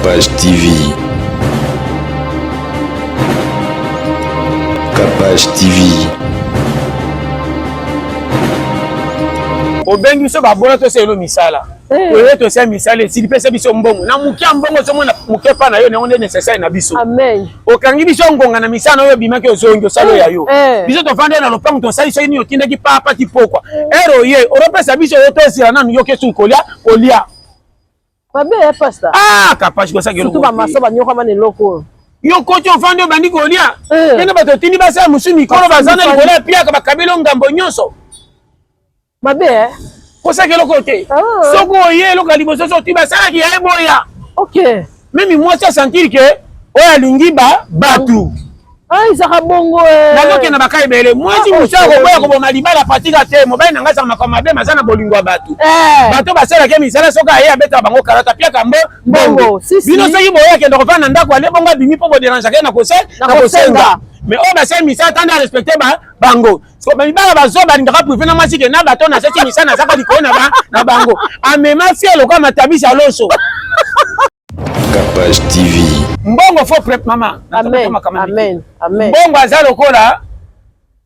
Capage TV. Capage TV. Obengi so babona to selo misala. Oye to se misala si pesa biso mbongo. Na mukia mbongo so mona mukepa na yo na onde nécessaire na biso. Amen. Okangi biso ngonga na misala yo bimaki ozongi osalo ya yo. Biso to fande na lopango to sali so ni otindaki papa ti pokwa. Ero ye, oropesa biso yo to sila na yo kesu kolia. Babe pastor. Ah, Capage ko sa gelo. Surtout ba masoba nyoka mane loko. Yo kocho fande bandi kolia. Kene bato tindi basa musumi kono bazana likola pia ka bakabelo ngambo nyonso. Babe Kosa kelo kote. Soko oye lo kaliboso so tiba sala ki ya boya. OK. Même moi ça sentir que oya lingi ba batu. Ah izaka bongo Na loke na bakai bele. Moi si musa ko boya ko boma libala patika te mo bai nanga sa makama be mazana bolingo batu. Bato basala ke misala soka ye abeta bango karata pia kambo bongo. Bino so yiboya ke ndoko fana ndako ale bongo bimi po déranger ke na kosenga. Mais on va se misa tanda respecter bango. So ba mibala bazoba ndaka privé na masike na bato na seti misa na saka likona na bango. Amema fielo kwa matabisha loso. Capage TV. Mbongo fo prep mama. Amen. Amen. Amen. Mbongo azalo kola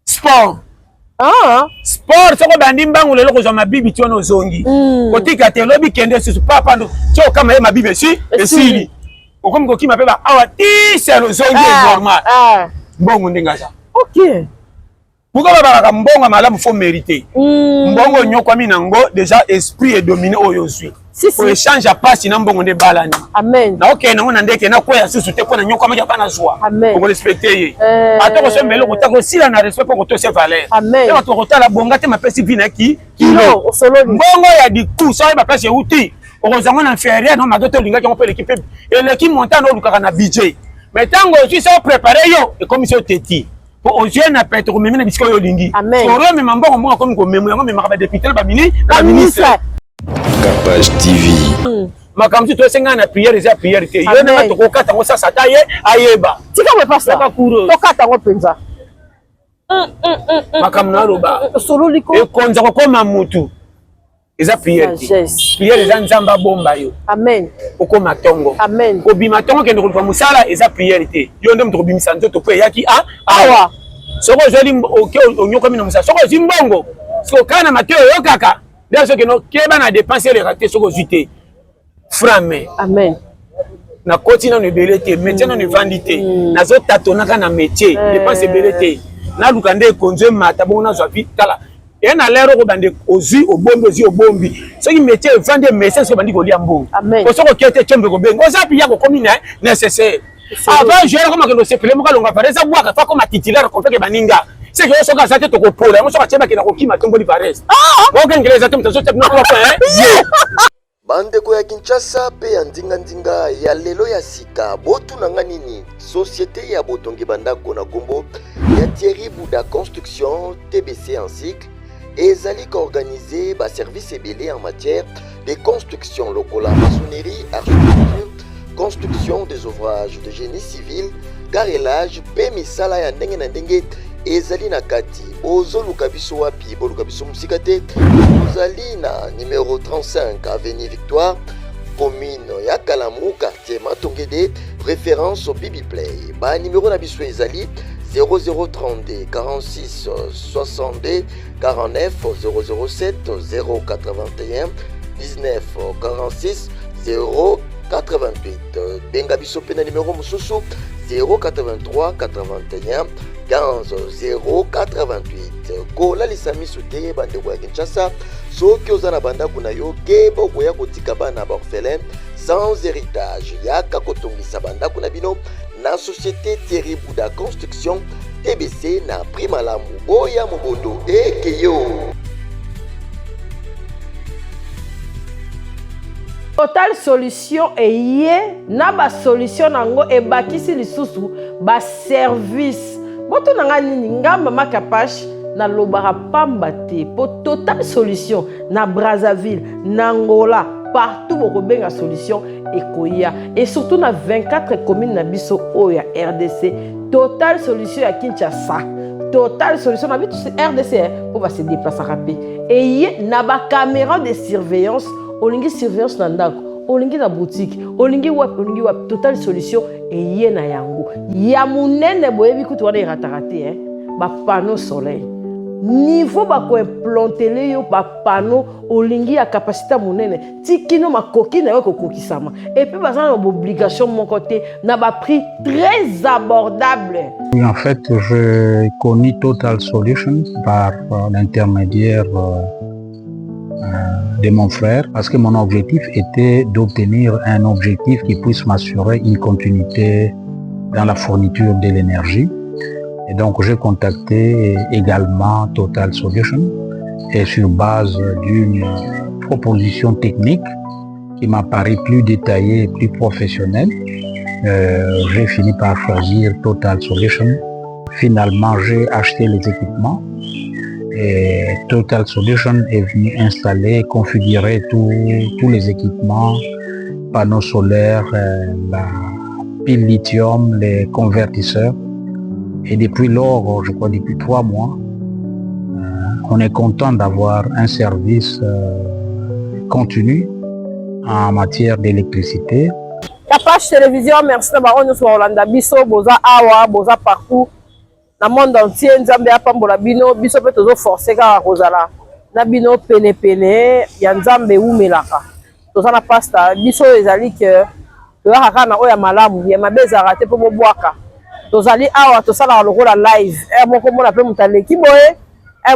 sport. Sport soko bandi mbangu lelo ko zama bibi tiono zongi. Kotika te lobi kende susu papa ndo cho kama ye mabibi esili. Okomi ko kima pe ba awa ti selo zongi normal. Mbongo ndingaza. OK. Pourquoi ba mbongo malamu faut mériter. Mbongo nyokwa minango déjà esprit est dominé oyo zui. Pour échange à passe na mbongo nde balani. Amen. Na OK na ngona ndeke na koya susu te pona nyokwa maja bana zwa. Pour respecter ye. Atoko so mbelo kotako sila na respect pour to se valeur. Amen. Na to kotala bonga te mapesi vina ki kilo osoloni. Mbongo ya di coup ça ba place uti. Ozango na inférieur na magoto linga ki on peut l'équipe et l'équipe montana olukaka na budget. Mais tango aussi ça préparer yo et comme ça teti. Pour aux jeunes à pète ko memina bisiko yo lingi. Soro me mbongo mbongo comme ko memo yango me makaba député ba ministre. Capage TV. Makamtu to senga na prière eza prière te. Yo na to ko kata ngo sasa taye ayeba. Tika me pasa. To kata ngo penza. Makam na roba. Solo liko. E konza ko koma mutu. Eza prière te. Prière eza nzamba bomba yo. Amen. Oko matongo. Amen. Ko bima tongo ke ndoko musala eza prière te. Yo ndem to bimisa nzoto pe yaki awa. Soko joli oke onyoko mina musala. Soko zimbongo. Soko kana mateo yo kaka. Dans ce que nous keba dépenser les ratés sur côté frame. Amen. Na continue na belete, maintenant na vandité. Na zo tatonaka na métier, dépenser belete. Na lukande konzo mata bona zo vitala. Et na lero ko bande ozi obombi ozi obombi. Ce qui métier vendre message ko bandi ko lia mbongo. Amen. Ko soko kete chombe ko bengo. Ça pia ko komina nécessaire. Avant je comme que no se pele mo ka longa pareza bwaka fa comme titulaire ko peke baninga. C'est que je suis à te copola, on s'en tient qui n'a aucun matombo livarès. Aucun que les atomes sont bandeko ya Kinshasa pe ya ndinga ya lelo ya sika botu nanga nini société ya botongi bandako na kombo ya Thierry Bouda Construction TBC en cycle ezali organisé ba service ebele en matière de construction lokola maçonnerie, architecture, construction des ouvrages de génie civil, carrelage, pe misala ya ndenge na ndenge ezali na kati bozoluka biso wapi boluka biso musika te bozali na numéro 35 avenue Victoire commune ya Kalamu quartier Matongede référence au Bibi Play ba numéro na biso ezali 0032 46 62 49 007 081 19 46 088 benga biso pe na numéro mususu 083 81 15 088 kola lisami soute bandeko ya Kinshasa soki oza na bandako na yo keba okoya kotika bana baorphelin sans héritage yaka kotongisa bandako na bino na société Thierry Bouda Construction TBC na prix malamu boya mobondo ekeyo. Total Solution eye na ba solution nango ebakisi lisusu ba service boto nanga nini ngamba Capage na lobara pamba te po Total Solution na Brazzaville na Angola partout boko benga solution ekoya et surtout na 24 communes na biso oya RDC Total Solution ya Kinshasa Total Solution na bitu RDC pour va se déplacer rapide et na ba caméra de surveillance olingi surveillance na ndako olingi na boutique olingi wapi Total Solution eye na yango ya munene boyebi kutu wana eratarate ba panneau soleil niveau ba ko implanter yo ba panneau olingi ya capacité munene tikino makoki na yo kokokisama et puis bazana obligation mon côté na ba prix très abordable. En fait, je connais Total Solution par l'intermédiaire de mon frère parce que mon objectif était d'obtenir un objectif qui puisse m'assurer une continuité dans la fourniture de l'énergie. Et donc j'ai contacté également Total Solution et sur base d'une proposition technique qui m'a paru plus détaillée et plus professionnelle, j'ai fini par choisir Total Solution. Finalement, j'ai acheté les équipements et Total Solution est venu installer, configurer tous les équipements, panneaux solaires, la pile lithium, les convertisseurs. Et depuis lors, je crois depuis 3 mois, on est content d'avoir un service continu en matière d'électricité. Capache Télévision, merci de m'avoir nous Rolanda Biso, boza awa, boza partout. Dans le monde entier, Nzambe a pambola bino, biso peut toujours forcer car rozala. Na bino pene pene, ya Nzambe umelaka. Toza na pasta, biso ezali que toza na oya malamu, ya mabeza raté pour boaka. Tozali awa tosala lokola live. Moko mona pe mutaleki boye,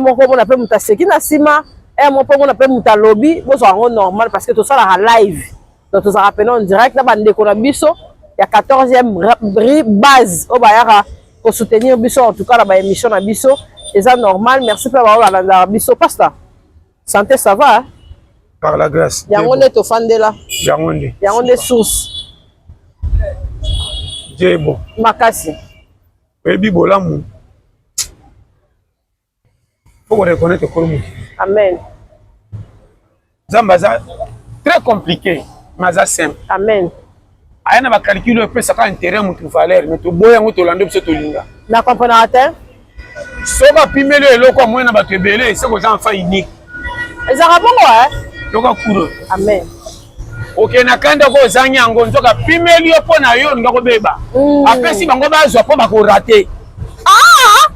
moko mona pe mutaseki na sima, moko mona pe mutalobi, bozo ngo normal parce que tosala live. Donc tous rappelons en direct na bande ko na biso ya 14e base au bayara pour soutenir biso en tout cas la émission na biso et ça normal. Merci pour avoir la biso pasta. Santé ça va hein? Par la grâce. Yango ne to fandela. Yango ne source. Dieu est bon. Makasi. Baby bolamu. Faut reconnaître que nous. Amen. Zambaza très compliqué. Maza simple. Amen. Aya na ba calcul pe saka intérêt mutu valeur mais to boya ngo to lando biso to linga. Na comprendre Soka pimelo eloko mo na ba tebele c'est que ça enfant unique. Ezaka bongo hein? Yoka kuro. Amen. OK na kanda ko zanya ngo nzoka pimeli yo pona yo ngako beba. Apesi bango bazwa po ba ko rater. Ah!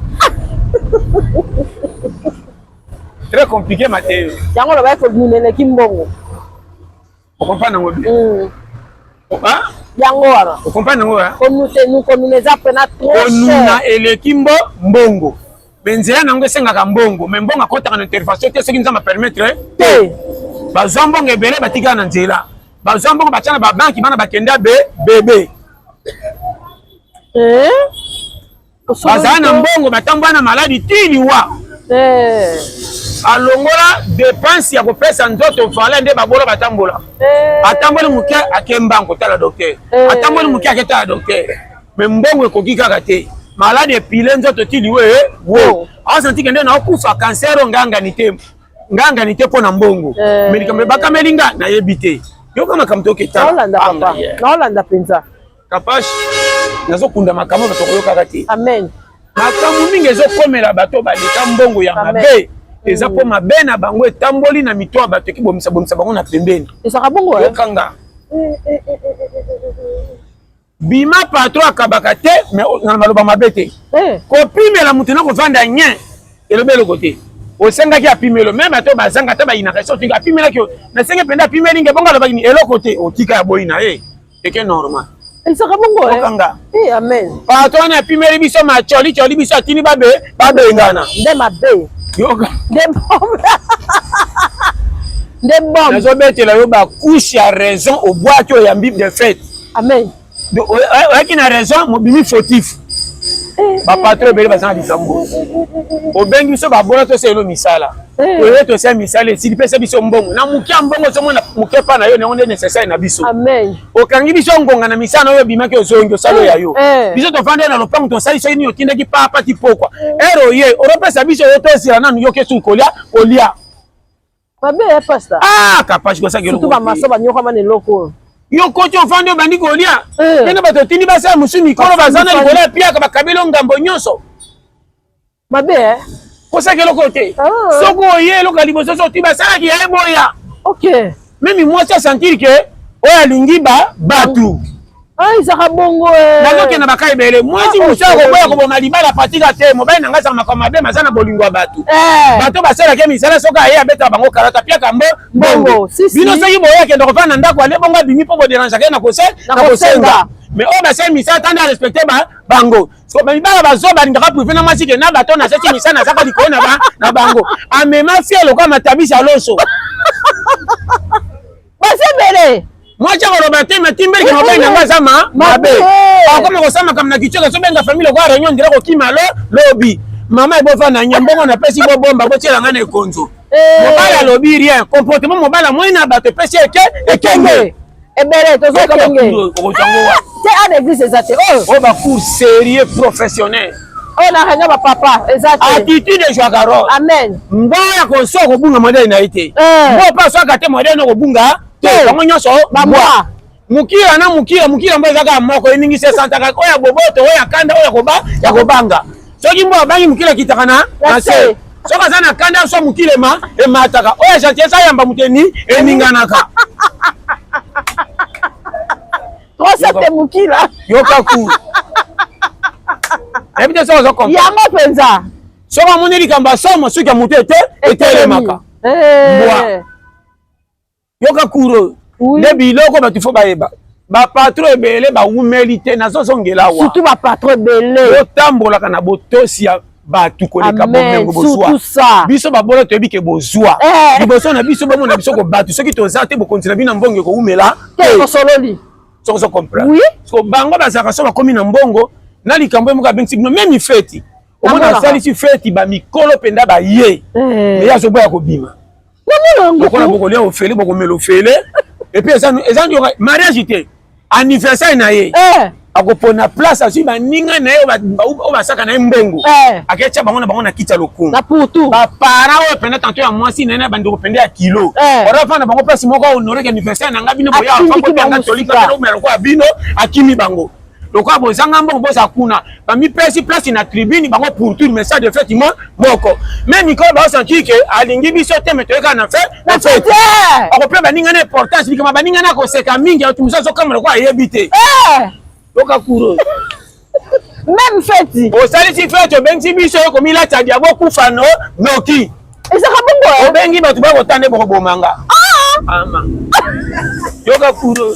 Très compliqué Mathieu. Yango ba ko munene kimbongo. Vous comprenez ngo bi? Ah? Yango wana. Vous comprenez ngo ha? Nous communeza pena trop cher. Onuna elekimbo mbongo. Benzela nango sengaka mbongo, mais mbongo akota na interface te soki nzama permettre te. Bazambongo ebele batika na nzela. Bazambongo bachana ba banki bana bakenda bébé. Bazana mbongo batambwa na maladie tiliwa. Alongola dépense ya kopesa nzoto fala nde babola batambola. Atambola muke akembango tala docteur. Atambola muke aketa docteur. Mais mbongo ekoki kaka te. Malade pile nzoto tiliwe wo. Asanti kende na okufa cancer nganga nite pona mbongo. Medikambe bakamelinga na yebite. Yo kama kamtoke ta. Holanda papa. Na Holanda penza. Kapash nazo kunda makamo batoko kaka te. Amen. Makamu mingi ezokomela bato baleka mbongo ya mabe. Eza po mabe na bango etamboli na mito bato ki bomisa bango na pembeni. Ezaka bongo eh? Kanga. Bima patro akabaka te mais na maloba mabe te. Kopimela mutu na kovanda nye elobelo kote. Osengaki apimelo même bato bazanga ta bayina kaso tinga apimela ki na senge penda apimeli nge bonga loba ni eloko te otika ya boyina eke normal. Ezaka bongo kanga. Amen. Patro na apimeli biso choli biso atini babe ngana. Nde mabe. Yoga. Des bombes. Nous avons été là, couche à raison au bois qui est en Bible de fête. Amen. Qui a raison, mon bimi fautif. Ba patron bele bazana disambo. O bengi so ba bona to selo misala. O to se misala si pesa biso mbongo. Na mukia mbongo so mona mukepa na yo ne onde nécessaire na biso. Amen. O kangi biso ngonga na misala yo bimaki ozongo salo ya yo. Biso to fande na lopango to sali so ni otinda ki papa ti pokwa. Ero ye, o pesa biso yo to sira na yo kesu kolia olia. Babe pastor. Ah, kapashi ko sa gelo. Surtout ba maso ba nyoka mane loko. Yo kocho fande bandi kolia. Nena bato tindi basa musumi kolo bazana likola pia ka bakabelo ngambo nyonso. Babe ko sa gelo kote. Soko ye lo kaliboso so tiba sala ki eboya. OK. Même moi ça sentir que oyo alingi batu ezaka bongo nazokenda baka ebele mwasi mosala koboya koboma libala patika te mobali na ngai azaka makambo mabe maza na bolingo ya bato bato basalaki misala soki aye abetaka bango karata piaka mbongo bino soki boye akende kofanda na ndako ale bongo abimi mpo boderangeake na kosenga mais oyo basali misala tanda arespecte bango mibala bazo balingaka prive na mwasi ke na bato naseti misala nazaka likolo na bango amema fie lokola matabisi ya loso basebele mwasi akoloba te matimbelike mobali na ngai aza mabe akoma kosala makambo na kicoka sobenga famille lokola réunion ndira kokima lobi mama ebofana nyambongo napesi bobomba botiela ngai na ekonzo mobali alobi rien comportement mobali amoi na bato epesi ekenge ebele tozokenge te ana église eza te oyo bacour sérieux professionnel oyo nakanga bapapa eza te attitude ezwaka role amen mboya kosoka kobunga modele na ye te mbo mpe aswaka te modele na kobunga te bango nyonso bamwa mokila na mokila mbo ezaka moko eningisi esantaka oyo ya boboto oyo ya kanda oyo ya kobanga soki mbo abangi mokila akitaka na se soki aza na kanda so mokila emataka oyo ya chantier esa yamba moteni eninganaka tosate mokila yoka ku ebi te soki ozokompa yango mpenza soki amoni likambo asomo soki ya moto etelemaka mbwa yoka kuro nde biloko bato fo bayeba bapatron ebele bawumeli te nazozongela wa surtout bapatron ebele otambolaka na botosi ya bato koleka bomengo bozwa biso babolo toyebi ke bozwa liboso na biso bomona biso ko bato soki toza te bokonzi na bino na mbongo ekowumela tosololi soko zo comprendre so bango bazalaka so bakomi na mbongo na likambo emoka bengisi bino meme feti omona asalisi feti bamikolo mpenza baye me azoboya kobima lokola bokolia ofele bokomela ofele epuis eza nyoka mariage te anniversaire na ye akopona place azwi baninga na ye oyo basaka na ye mbongo aketia bango na bango na kiti ya lokumu bapara oyo mpenza tanto ya mwasi na ye na bandeko mpenza ya kilo orafanda bango place moko honoreke anniversaire na nga bino boya afakotianga tolika omela lokola bino akimi bango lokola bozanga mbongo boza kuna bamipesi place na tribune bango pour tout message de fête moko mais mikolo baosanti ke alingi biso te me toyeka na fête akope baninga na importance likama baninga na koseka mingi atumisa azokama lokola ayebi te yoka kuro même fête osalisi fête obengisi biso yo komilata diabo kufa noki ezaka bongo obengi bato bakotande bokobomanga ama yoka kuro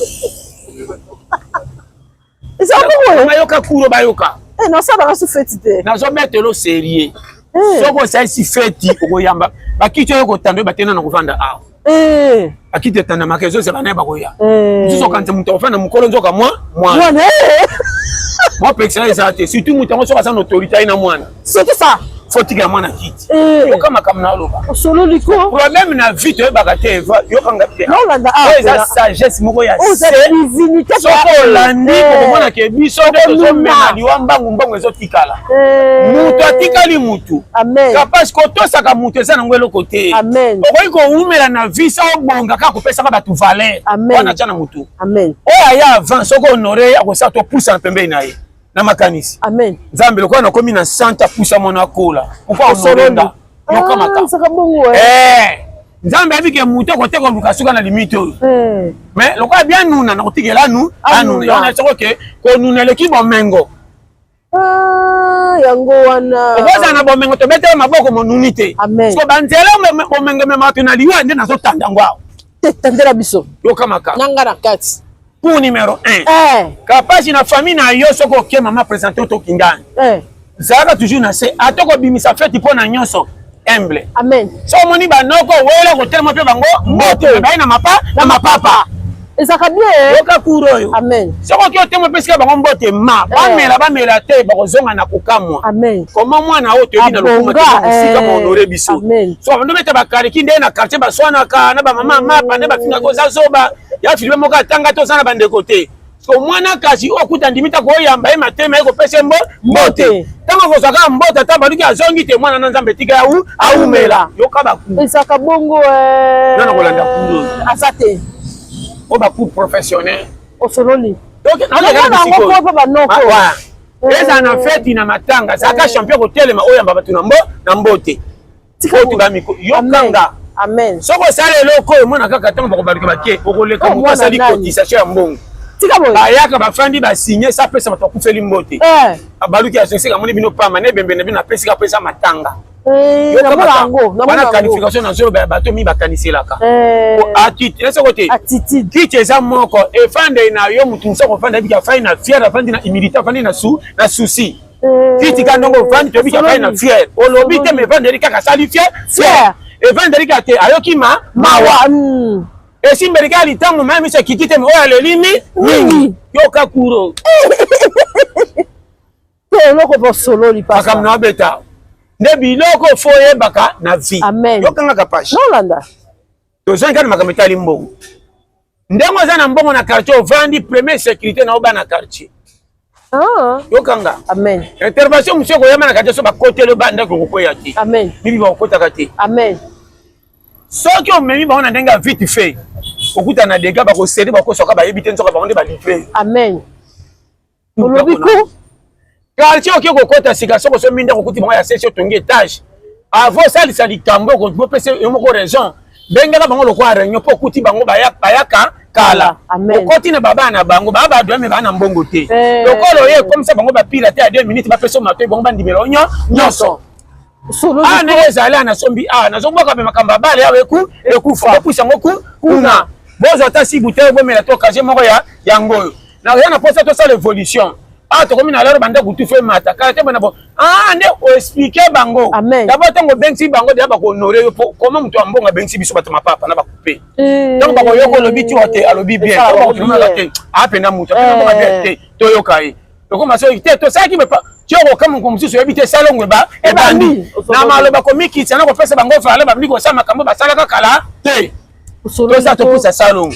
bayoka kuro bayoka nasalaka so feti te nazobetelo serie soko osalisi feti okoyamba bakiti oyo kotanda oyo batena na kovanda awa bakiti etanda maka ezozela naye bakoya mosusu okanisa moto akofanda mokolo nzoka mwana mopekisana eza te surtout moto yango soki aza na autorité aye na mwana surtout ça fotika ya mwana kiti yoka makambo na oloba osololiko problème na vie toyebaka te yokanga te oyo eza sagesse moko ya se soko olandi okomonake biso nde tozomema liwa mbangu ezotikala mutu atikali mutu kapasi kotosaka mutu eza nango eloko te okoki kowumela na vie sa obonga kaka kopesaka bato valer wana tya na mutu oyo aya avant soko honore akosala topusa na pembeni na ye na makanisi nzambe lokola nakomi na santa pusa mwana akola pourkui honorenda yoka makambo nzambe abike mutu akoteka koluka suka na limite oyo mais lokola bia nuna na kotikela anuna yana soko ke konuna eleki bomengo yango wana okozala na bomengo tobetela maboko monuni te so banzela bomengo memaka na liwa nde nazotanda yango awa tandela biso yoka makambo nanga na kati pour numéro 1 kapasi na famille na yo soko oke mama présente otokingani zalaka toujours na se atokobimisa feti mpo na nyonso humble so omoni banoko wela kotelema mpe bango mbote baye na mapapa ezaka bien yoka kuro oyo soko oki otema mpe sika bango mbote bamela te bakozonga na kokamwa koma mwana oyo toyebi na lokuma tesika bahonore biso so bando bete bakariki nde na quartier baswanaka na bamama mapa nde bafingaka oza zoba ya filime moko atanga te oza na bandeko te so mwana kasi okuta ndimita koyamba ye matema ye kopesa mbote ntango kozwaka mbote ata baluki azongi te mwana na nzambe tika aumela yoka baku ezaka bongo nana kolanda kundo aza te o baku professionnel osololi eza na feti na matanga zaka champion kotelema oyamba bato na mbote oti bamiko yokanga Amen. Soko sala eloko mona kaka tango bakobaluka bakie okoleka moto asali cotisation ya mbongo. Tika boye. Bayaka bafandi ba signer ça pesa bato kufeli mbote. Abaluki ya sosika moni bino pama ne bembe bino pesi ka pesa matanga. Na qualification na zolo bato mi bakaniselaka. Attitude, laisse côté. Attitude. Qui teza moko e fande na yo mutu soko fande bika fai na fier fande na humilité fande na souci. Qui tika ndongo fande to bika fai na fier. Olobi te me fande kaka sali fier. E fande rika te ayoki mawa. Et si me regarde tant même c'est qui te me oya le limi wingi yo kakuro. Te loko bo solo li pasa. Akam na beta. Ne biloko foye baka na vie. Amen. Yo kanga kapashi. Non landa. To zanga na makameta mbongo. Ndengo za na mbongo na quartier vandi première sécurité na oba na quartier. Yo kanga. Amen. Intervention monsieur ko yama na quartier so ba côté le banda ko ko yaki. Amen. Bibi ba kota kati. Amen. Soki o memi ba na ndenga vite fait. Okuta na dega ba ko céder ba ko soka ba yebite nzoka ba onde ba livrer. Amen. Olobiko quartier oki ko kota sika soko so minda ko kuti ba ya session tongi étage. Avant ça li kambo ko bo pese yo moko raison. Benga bango lo kwa renyo po kuti bango bayaka kala. Okoti na baba na bango baba do me ba na mbongo te. Lokolo ye comme ça bango ba pila te à 2 minutes ba pese mato bango ba ndimelo nyonso. Ne zala na sombi na zomba ka makamba bale ya ekufa pusa ngoku kuna bozo ta si bouteille bo mela to kaje moko ya ngoyo na rien na posa to ça l'évolution to comme na lero banda kutu fe mata ka te bana bo ne o expliquer bango d'abord tango bensi bango de ba ko honorer yo comment muto ambonga bensi biso bato mapapa na ba couper donc ba ko yoko lobi ti ote alobi bien ba ko tuna la te apena muto apena ba bien to yokai to comme ça te to ça qui me pas Tioko kama kumsusu yebite salongwe ba ebandi na maloba komiki tsana ko pesa bango fala ba bliko sama kambo basala kala te to sa to pusa salongo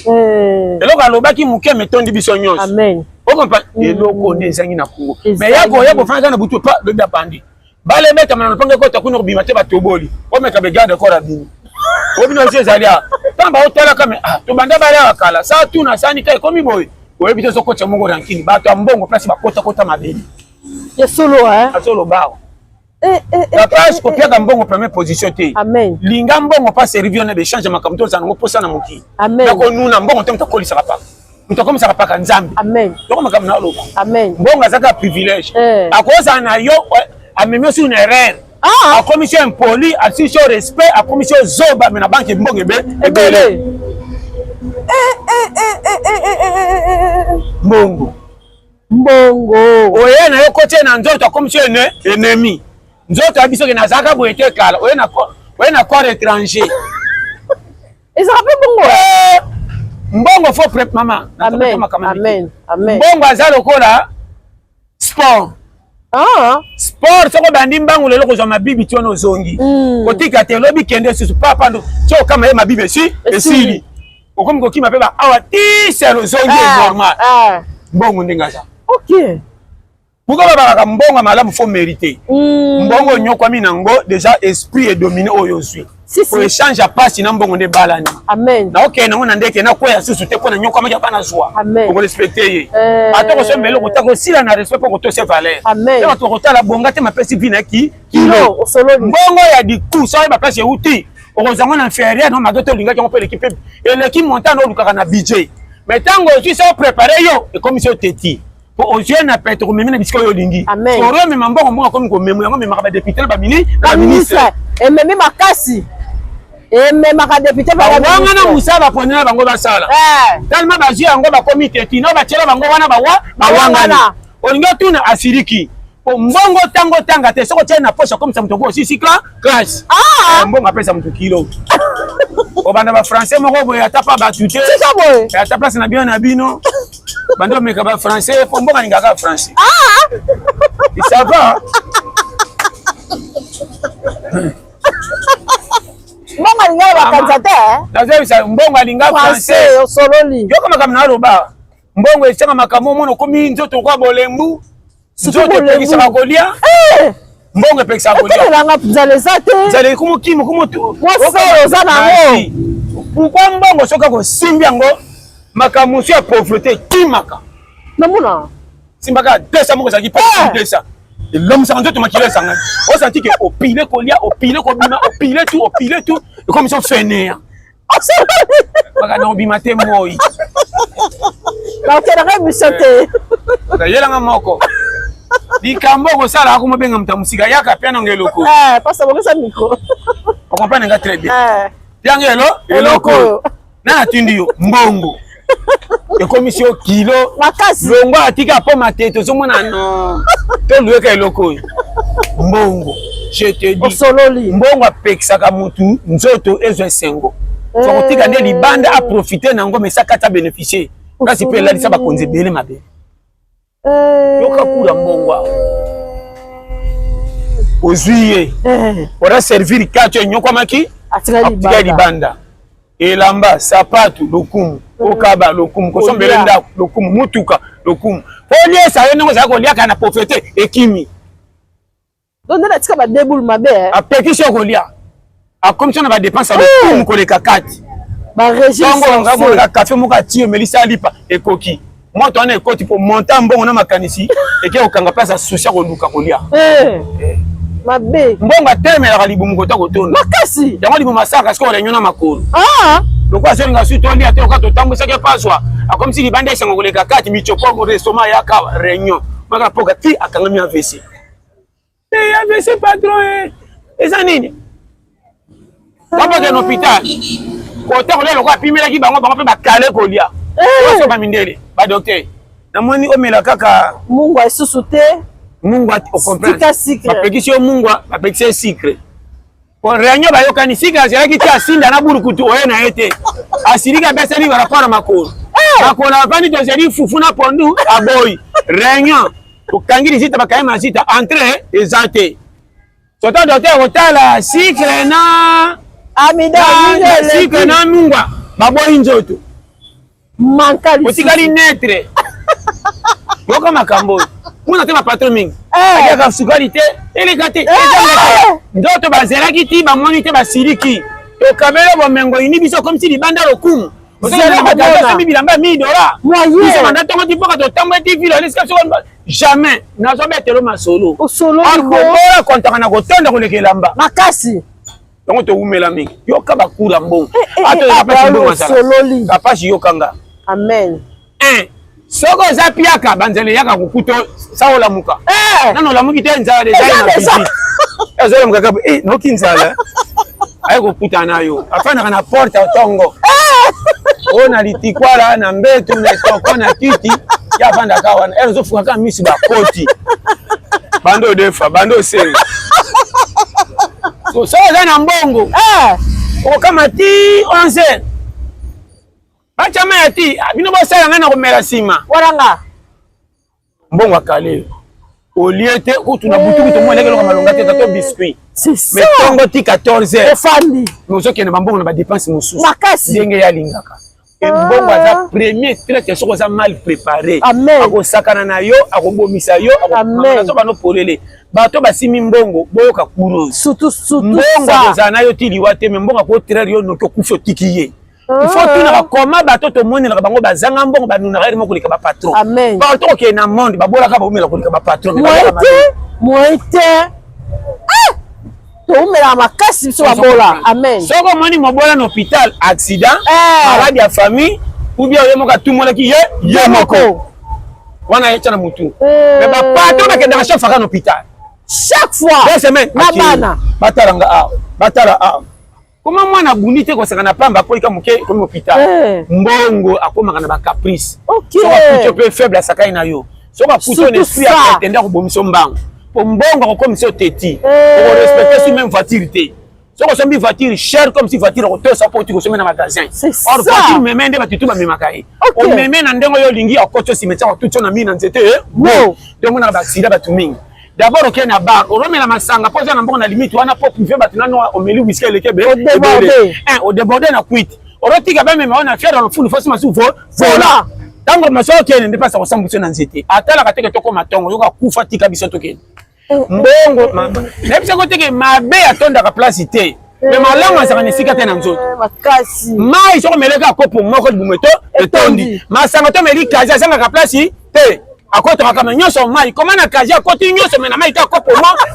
eloko aloba ki muke metondi biso nyonso amen o kompa eloko ndezangi na kungo mais yako fanga na butu pa le bandi bale beta mana panga ko takuno bimate ba toboli o meka be garde ko rabini o bino zezalia tamba otala kama to banda bale akala sa tuna sani kai komi boy o yebite so ko tsamongo rankini ba to ambongo place ba kota mabeli. Ya solo solo bao. La place copia mbongo première position te. Amen. Linga mbongo pas servir na échange makamto za ngo posa na muki. Amen. Dako nuna mbongo temta kolisa papa. Mutako misa papa nzambi. Amen. Doko makamna lo. Amen. Mbongo zaka privilège. Akoza na yo amemio sur une erreur. A commission impoli, a commission respect, a commission zoba mais na banque mbongo ebele. Mbongo. Oye na yo kote na nzoto commission ennemi. Nzoto abiso ke na zaka bo ete kala. Oye na corps étranger. Ils rappellent bongo. Mbongo faut prep mama. Amen. Amen. Amen. Mbongo azalo kola sport. Sport soko bandi mbangu lelo ko zoma bibi tiono zongi. Kotika te lobi kende susu papa ndo. Tio kama ye mabibi esili. Okomi ko kima peba awa ti selo zongi normal. Mbongo ndingaza. Ok. Pourquoi baba mbongo malamu faut mériter. Mbongo nyoko minango déjà esprit est dominé oyo suis. Pour échange à passe na mbongo nde balani. Amen. Na ok na ngona ndeke na koya susu te pona nyoko maja bana joie. Pour respecter ye. Atoko so melo kotako sila na respect pour to se valeur. Amen. Na to kotala bonga te mapesi vina ki kilo osolo. Mbongo ya di coup ça ba place uti. Okozanga na inférieur no madoto linga ko l'équipe et l'équipe montant no lukaka na budget. Mais tango tu sais préparer yo et comme ça teti. Pour aujourd'hui na peut-être même na bisiko yo lingi. Amen. Pour eux même mbongo mbongo comme ko memo yango même ba député ba ministre et même makasi et même ka député ba wanga na musaba ponela bango basala. Tellement ba ji yango ba comité tino ba tshela bango wana ba wanga na. Olinga tuna asiriki. Mbongo tango tanga te soko tshena poche comme ça mtoko aussi classe. Mbongo apesa mtu kilo. Obanda ba français moko boya tapa ba tuté. C'est ça boy. Ya ta place na bien na bino. Bando meka ba français fo mbongo ngaka français. Ça va. Mbongo linga ba kanzate. Dazo bisa mbongo linga français osololi. Yo kama kamna roba. Mbongo esanga makamo mono komi nzoto kwa bolembu. Nzoto pekisa bakolia. Mbongo pekisa bakolia. Telanga zalezate. Zale kumu kimu kumu tu. Wasero za nango. Pourquoi mbongo soka ko simbi yango makamusu ya pauvreté kimaka. Namuna. Simbaka 200 moko zaki pa 200. l'homme ça nzoto makilo sanga on senti que opile kolia opile kobima opile tout et comme ils sont fainéants baka na obima te moi donc elle aurait michoté yela nga moko likambo ko sala ko mobenga mutamusika yaka pia na ngeloko parce que ça micro on comprend nga très bien yangelo eloko na tindi yo mbongo et commission kilo makasi longo atika po matete ozomona no to lueka eloko mbongo je te dis sololi mbongo apekisaka mutu nzoto ezo esengo so kotika nde libanda a profiter nango mais ça kata bénéficier kasi pe la disa ba konze bele mabe yoka kula mbongo ozuye ora servir kacho nyoko maki atika libanda elamba sapatu lokumu okaba lokumu kosombele ndako lokumu mutuka lokumu olie sa yo ndongo za kolia kana profiter ekimi donc na tika ba deboul mabe apekisha kolia a comme ça on va dépenser lokumu koleka kati ba régime songo nga café moka tio melisa lipa ekoki moi to na ekoti pour monter mbongo na makanisi eke okanga place social koluka kolia mabe mbongo atemelaka libumu kota kotonda makasi yango libumu asaka siko olenyo na makolo donc aselinga su tolia te okato tambwisaki paswa akomisi libanda esango koleka kati michopo restaurant yaka réunion maka poka ti akangami AVC AVC patron eza nini bapoke na hôpital kota kolia loko apimelaki bango mpe bakale kolia oso bamindele badocteur namoni omela kaka mungwa isusu te mungwa ocomprendre bapekisi yo mungwa bapekisi ye sucre réunion bayokani sucre azalaki ti asinda na burukutu oye na ye te asiliki abesani rapport na makolo makolo avandi tozali fufu na pondu aboyi réunion tokangi lisita bakaye masita entrée eza te sota docteur kotala sucre na sucre na mungwa baboyi nzoto otikali netre yoka makambo muna te bapatron mingi akaka sukali te eleka te ndoto bazelaki ti bamoni te basiliki tokamela bomengo ini biso comme si libanda lokumu osembi bilamba $1000 biso banda ntongo ti mpoka totambo eti vilo jamais nazobetelo masolo akobola kontaka na kotonda koleka elamba makasi yango towumela mingi yoka bakura mbongo kapasi yokanga amen soko oza piaka banzele yaka kokuto sa olamuka nano olamuki te nzala deja na piti ezolamuka kapo noki nzala aye kokuta na yo afandaka na porte otongo oyo na litikwala na mbetu na etoko na kiti ya afandaka wana ezofungaka misi bakoti bando odefa bando osenga so oza na mbongo okokama ti 11 bachama ya ti bino bosala nga na komela nsima waranga mbongo akale olie te kutu na butuku tomoelekeloka malonga te tato biscuit mais tongo ti 14 efandi ozokende bambongo na badepense mosusu makasi ndenge yalingaka mbongo aza premier traite soko aza mal préparé akosakana na yo akobomisa yo akoso banopolele bato basimi mbongo boyoka kurosi mbongo akozala na yo ti liwa te me mbongo akotrere yo noki okufi otiki ye il faut tunaka koma bato tomonelaka bango bazanga mbongo banunaka eri mokoleka bapatron bato okende na monde babolaka baumela koleka bapatron moite toumela makasi biso babola amen soko omoni mobola na hôpital accident malade ya famille ou bien oye moko atumolaki ye moko wana yetya na mutu mais bapatron bakendaka chaque fois na hôpital chaque fois 2 semaines na bana batalanga awa batala awa koma mwana bundi te kosaka na pamba po ika moke komi hôpital mbongo akomaka na bacaprice soko akuti mpe faible asakai na yo soko akuti on esprit apretende akobomisa mbango po mbongo akokomisa oteti okorespecte su même voiture te soko osombi voiture cher comme si voiture okotosa po oti kosombi na magasin or voiture meme nde batutu bamemaka ye omeme na ndenge oyo olingi akoti osimetia otuti na mii na nzete nde omonaka baaksida bato mingi d'abord okende na bar oromela masanga po oza na mbongo na limite wana po prive bato nano omeli wiski elekebe odeborde na kwiti orotika bamema wana fiere na fulu fosi masu vola ntango maso okende nde mpasa kosambwisa na nzete atalaka teke tokoma ntongo yoka kufa tika biso tokende mbongo nayebisako teke mabe atondaka place te me malamu azaka na esika te na nzoto mai soko meleka kopo moko libumu etondi masanga to meli kazi azangaka place te akota kama nyonso mai comment na kaji akoti nyonso mena mai ta kopo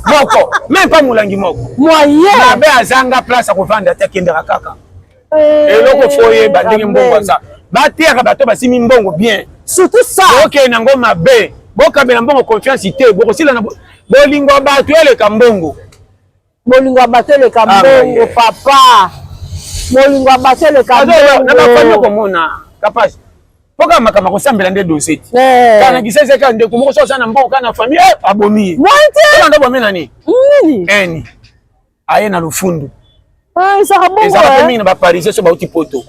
moko même pas mulangi moko moyen na be azanga place akovanda ta kendera kaka eloko foye bandingi mbongo ça bateka bato basimi mbongo bien surtout ça OK nango mabe bokabela mbongo confiance ite bokosila na bolingo bato eleka mbongo bolingo abateleka mbongo papa bolingo abateleka mbongo na bafanya komona kapasi poka makama kosambela nde dossier kana kisese ka ndeko moko sosa na mbongo kana famille abomi mwante ndo bomi nani nini eni aye na lufundu saka bongo ezaka mingi na ba parisien so bauti poto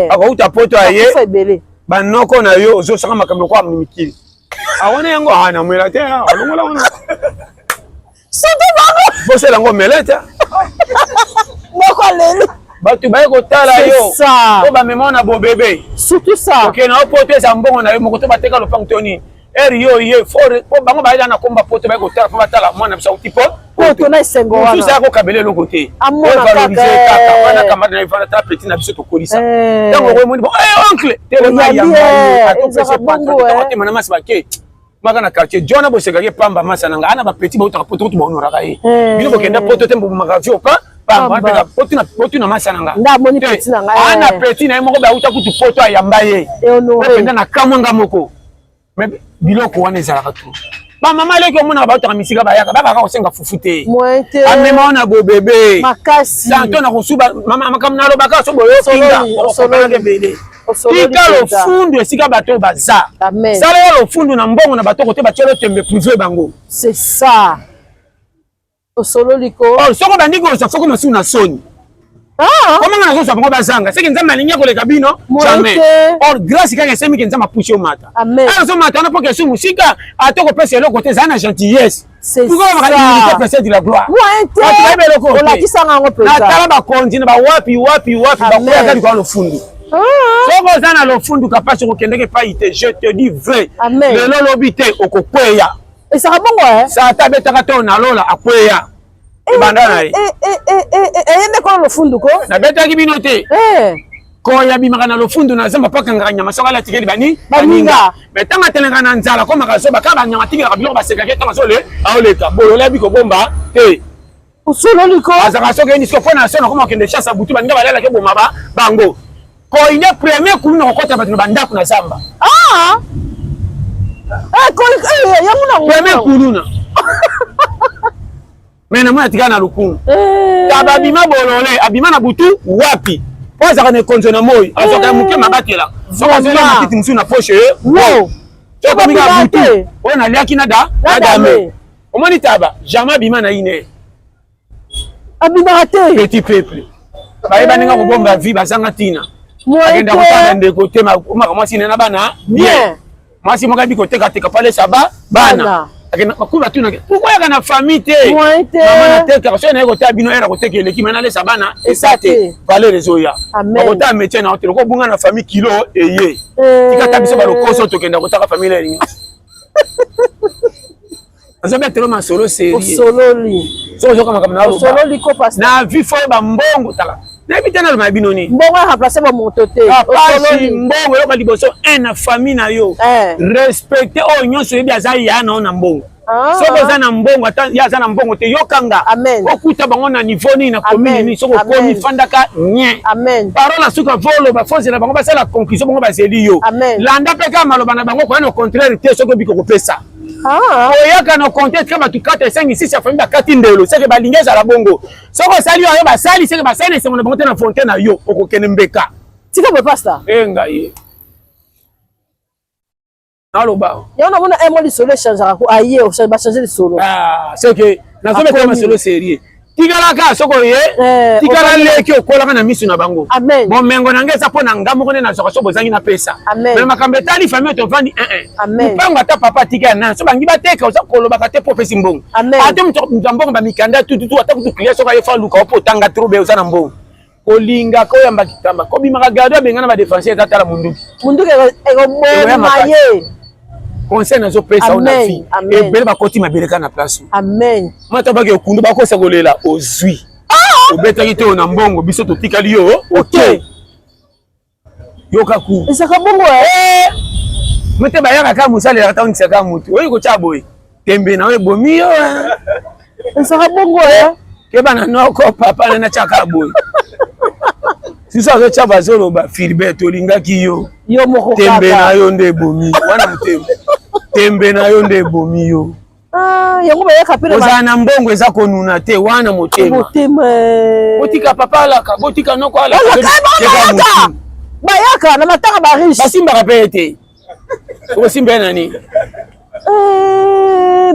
akauta poto aye banoko na yo ozosanga makambo kwa mikili awana yango hana mwela te alongola wana surtout bango bosela ngo meleta moko lelo batu baye kotala yo ko bamema na bo bebe surtout ça OK na poto eza mbongo na yo moko to bateka lopango toni eri yo ye fort po bango baye na komba poto baye kotala po batala mwana bisa tipo poto na sengo wana tout ça ko kabele loko te amona kaka wana kamata na ifana ta petit na biso to kolisa tango ko moni bon oncle te na ya mbaye atopesa bongo te mana masi bake maka na quartier jona boseka ke pamba masa nanga ana ba petit ba utaka poto to bonora kai bino bokenda poto te mbo magavio pa pamba peka poto na masa nanga nda moni petit nanga ana petit na moko ba uta kutu poto ya mbaye penda na kamwanga moko mais biloko wana ezalaka tu ba mama leki omona ba utaka misika ba yaka ba ka kosenga fufute moite amema na bo bebe makasi santo na kosuba mama makamna lo baka so boyo kinga osolo ke bele tika lo fundu esika bato baza sala lo fundu na mbongo na bato kote bachelo tembe privé bango c'est ça osolo liko soko bandi ko sa foko masu na soni comment na ko sa bango bazanga c'est que nzamba linya ko le kabino jamais or grâce kaka semi ke nzamba pushi o mata so mata na poke su musika atoko pesa lo kote za na gentillesse c'est pourquoi on va passer de la gloire on qui s'en rend na tala ba continue ba wapi ba kwa kali kwa lo fundu soko zana lo fundu kapasi ko kendeke pa ite je te dis vrai le lolo bité okokweya et ça bongo ça ta betaka to na lola akweya bandana yende ko lo fundu ko na betaki bino te ko ya bimaka na lo fundu na zamba paka nganya masoka la tikeli bani baninga betanga telenga na nzala ko makaso baka banyama tikela kabilo baseka ke tanga sole aoleka bolola biko bomba te usolo liko azaka soke ni siko na sona ko makende chassa butu baninga balala ke bomba bango ko ine premier kulu na kokota batino bandako na zamba ko yamuna premier kulu na mena mwana tika na lukungu taba bima bolole abima na butu wapi poza kana konzo na moyi azoka muke mabatela soko zele matiti musu na poche wow soko minga butu ona liaki na dame omoni taba jamais bima na ine abima te petit peuple baye baninga ko bomba vie bazanga tina agenda kotana ndeko tema mwasi na bana bien mwasi moka biko teka pale saba bana akena makuba tuna pourquoi kana famille te mama na teka so na ko tabino era ko teka eleki mana lesa bana esate vale rezoya ko ta métier na otelo ko bunga na famille kilo eye tika tabiso ba lokoso to kenda ko taka famille ringi azobe telo masolo série sololi so kama na sololi ko passe na vie fo ba mbongo tala na bitana lo mabino ni mbongo ya remplacer ba moto te sololi mbongo yo ba liboso na famille na yo respecter o nyonso yebi azali ya na mbongo soko za na mbongo ata ya za na mbongo te yokanga okuta bango na niveau ni na commune ni soko komi fandaka nye parole suka volo ba fonze na bango ba sala conclusion bango ba zeli yo landa peka maloba na bango ko na contraire te soko biko ko pesa oyaka na contexte kama tu 4 5 6 ya famille ba kati ndelo seke ba lingeza la bongo soko sali yo ba sali seke ba sali sema na bango te na fontaine na yo okokene mbeka tika be pasta ngai aloba yona mona emo li solo changera ko aye o ba changer le solo c'est que na zo metema solo sérieux tikala ka soko ye tikala leki okola kana misu na bango bon mengo na ngeza pona ngamo kone na soko bozangi na pesa mais makambe tali famille to vandi mpango ata papa tika na so bangi bateka oza koloba ka te profesi mbongo ate mtambongo ba mikanda tutu ata kutu client soko ye fa luka opo tanga trobe oza na mbongo kolinga ko yamba kitamba ko bimaka gado bengana ba défenseur tata munduki ego maye conseil na zo pesa ona fi e bele ba koti mabeleka na place amen mata ba ke kundu ba ko sagolela ozwi obeta kite ona mbongo biso to tikali yo okay yoka ku isaka bongo Mete bayaka ka musale ya tauni saka mutu. Oyi ko chaboy. Tembe na we bomi yo. Saka bongo ya. Ke bana noko papa na chaka boy. Sisa zo chaba zolo ba Philbert olingaki yo. Yo moko kaka. Tembe na yo nde bomi. Wana mutembe. Tembe na yo nde bomi yo. Yango bayaka pele ba. Ozana mbongo eza konuna te wana motema. Motema. Botika papa alaka, botika noko alaka. Bayaka na matanga ba riche. Basimba kapete. Ko simba nani?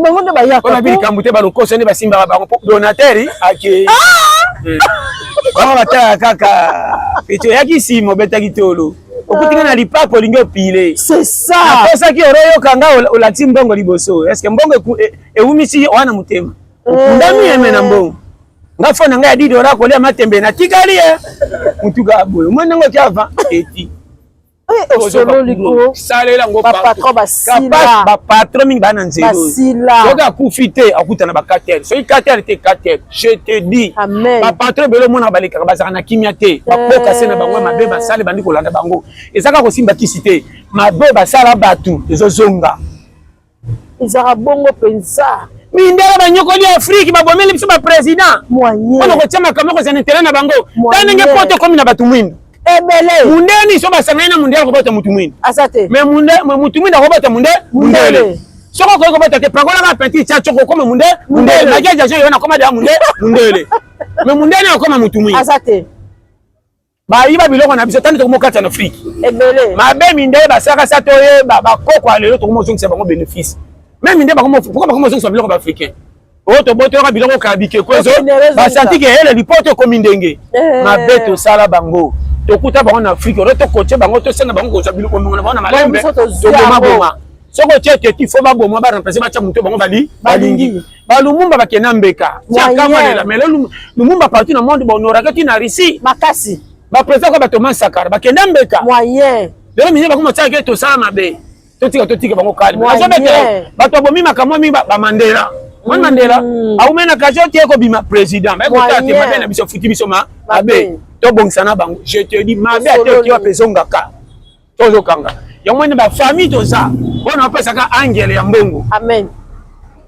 Bango nde bayaka. Kona bili kambute ba lokoso nde basimba ba donateri ake. Bama bataka kaka. Pecho yaki simo betaki tolo. Okutinga na lipapo lingo pile. C'est ça. Aposa ki oroyo kanga olati mbongo liboso. Est-ce que mbongo ewumisi wana mutema? Ndami yeme na mbongo. Ngafona nga didi ora kolia matembe na tikali mutuka boyo. Mwana ngo kyava eti. Solo liko. Salela ngo patron basila. Ba patron mingi bana nzelo. Basila. Yoga kufite akutana ba cartel. So cartel te cartel. Je te dis. Amen. Ba patron belo mona baleka bazaka na kimia te. Ba poka sena bango mabe basale bandi kolanda bango. Ezaka ko simba kisite. Mabe basala batu ezozonga. Ezaka bongo pensa. Mindela banyokoli Afrique babomeli biso ba president. Moyen. Ono ko tiama kamoko za intérêt na bango. Tanenge poto komi na batu mwindu. Ebele. Mundeni so basangana mundela ko bota mutu mwindu. Asate. Mais mutu mwindu ko bota mundele. Soko ko bota te pagola ka penti cha choko koma mundele. Na jaja jo yona koma da mundele. Mais mundeni akoma mutu mwindu. Asate. Ba yiba biloko na biso tani to mokata na Afrique. Ebele. Mabe mindele basaka satoye ba koko alelo to mo zongisa bango bénéfice. Même ndé bakomo pourquoi bakomo zongisa biloko ba africain. Oto boto ka biloko ka bike kwezo ba santi ke hele lipoto ko mindenge. Mabe to sala bango. Tokuta bango na Afrique oto koche bango to sena bango ko za biloko mbona bana malembe. To boma. Soko chete ti fo ba boma ba remplacer ba cha muto bango balingi. Ba Lumumba ba kenambeka. Tia kama la mais Lumumba partout dans le monde bonora que tu na Russie. Makasi. Ba président ko ba Thomas Sankara ba kenambeka. Moyen. Lelo minye bakoma tia ke to sala mabe. Totika bango kali. Azobete bato bomi makamwa mi ba Mandela. Mandela aumena kajoti eko bima président. Ba ko tate mabe na biso futi biso mabe. To bongsana bango. Je te dis mabe ate ki wa pezonga ka. Tozo kanga. Ya mwene ba famille to za. Bona pesa ka angele ya mbongo. Amen.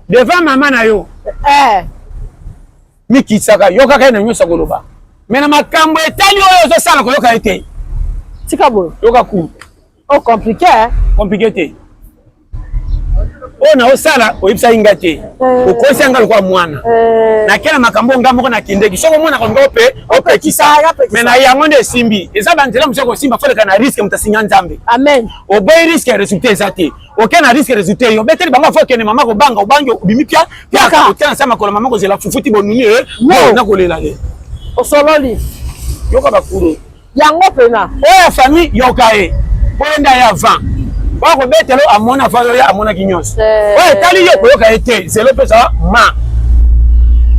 Devant mama na yo. Miki saka yo kaka na nyosa koloba. Mena makambo etali oyo zo sala ko yo ka ete. Tikabo. Yo ka ku. Oh, compliqué, hein? Compliqué te. Ona osala oyipsa ingate. Okosi anga kwa mwana. Na kela makambo ngambo na kindeki. Soko mwana ko ngope, ope kisa. Mena yango nde simbi. Eza banzela musoko simba fole kana risque mutasinya nzambe. Amen. Oboy risque résultat ezate. Okena risque résultat yo. Beteli bango fo kene mama ko banga obangi obimipia. Yaka otena sama ko mama ko zela fufuti bonuni na kolela le. Osololi. Yoka bakuro. Yango pena. Oya famille yokae. Bonda ya van. Bako betelo amona falo ya amona kinyos. Oya tali yo koyoka ete, zelo pesa ma.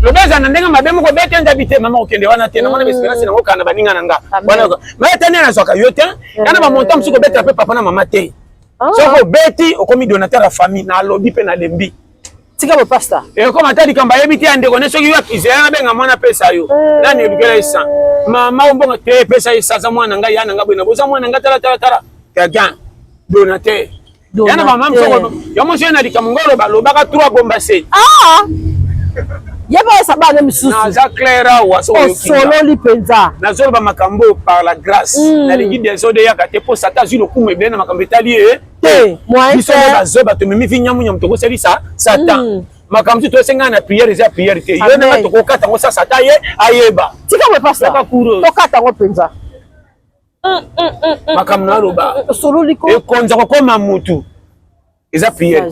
Le beza na ndenga mabemo ko bete ndabite mama ko kende wana te na mona espérance na ngokana baninga nanga. Wana ko. Ma tane na soka yo te. Kana ba montam suko bete pe papa na mama te. Soko beti okomi donateur ya famille na lobi pe na lembi. Tika bo pasta. E ko matali kamba yebiti ande ko ne soki yo kizela benga mwana pesa yo. Nani ebikela isa. Mama ombonga te pesa isa za mwana nga yana nga bwena boza mwana nga tala. Quelqu'un donateur. Yana ba mama soko yo mo jena likamongolo ba lobaka 3 bombase. Yeba saba na misusu. Na za claira wa so yo solo li penza. Na zo ba makambo par la grâce. Na lingi des ode ya kate po sata julo kume bena makambo etali te. Moi biso ba zo ba to memi finyamu nyam to ko selisa satan. Makambo to senga na prière za prière te. Yo na to ko kata ngo sa sata ye ayeba. Tika mo pasta. To kata ngo penza. Makambo na loba. Solo liko. E konza ko koma mutu. Eza prière.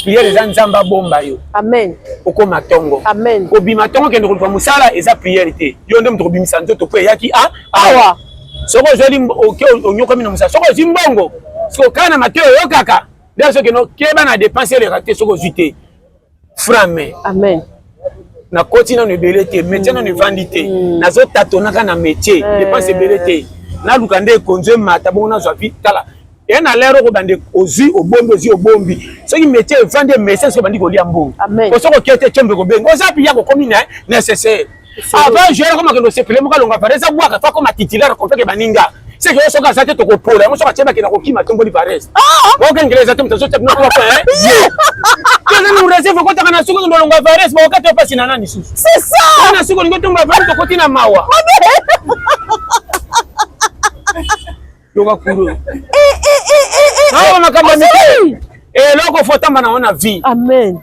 Prière eza nzamba bomba yo. Amen. Oko matongo. Amen. Ko bima tongo kende ko musala eza prière te. Yo ndem to bimisa nzoto ko yaki awa. Soko joli oke onyoko mina musala. Soko zimbongo. Soko kana mateo yo kaka. Ndio soko no keba na dépenser les ratés soko zuité. Frame. Amen. Na koti na nebelete, métier na nevandité. Na zo tatonaka na métier, dépense belete. Na lukande konzo mata bona zo vitala. Et na lero ko bande ozi obombi. Ce qui métier vendre message ko bandi ko lia mbongo. Ko soko kete chombe ko bengo. Oza pia ko komi na nécessaire. Avant je comme que no sepele mo ka longa pareza bwa ka fa comme titulaire ko feke baninga. c'est que soka ça te ko pola mo soka cheba kina ko kima tomboli pares ko kengeleza te mtazo tena kwa hein kaza ni urese foko taka na suko ndolonga pares ba wakati pasi na nani susu c'est ça na suko ngo tomba pares to kotina mawa yoga kuro na makamba mike loko fotamba naona vie amen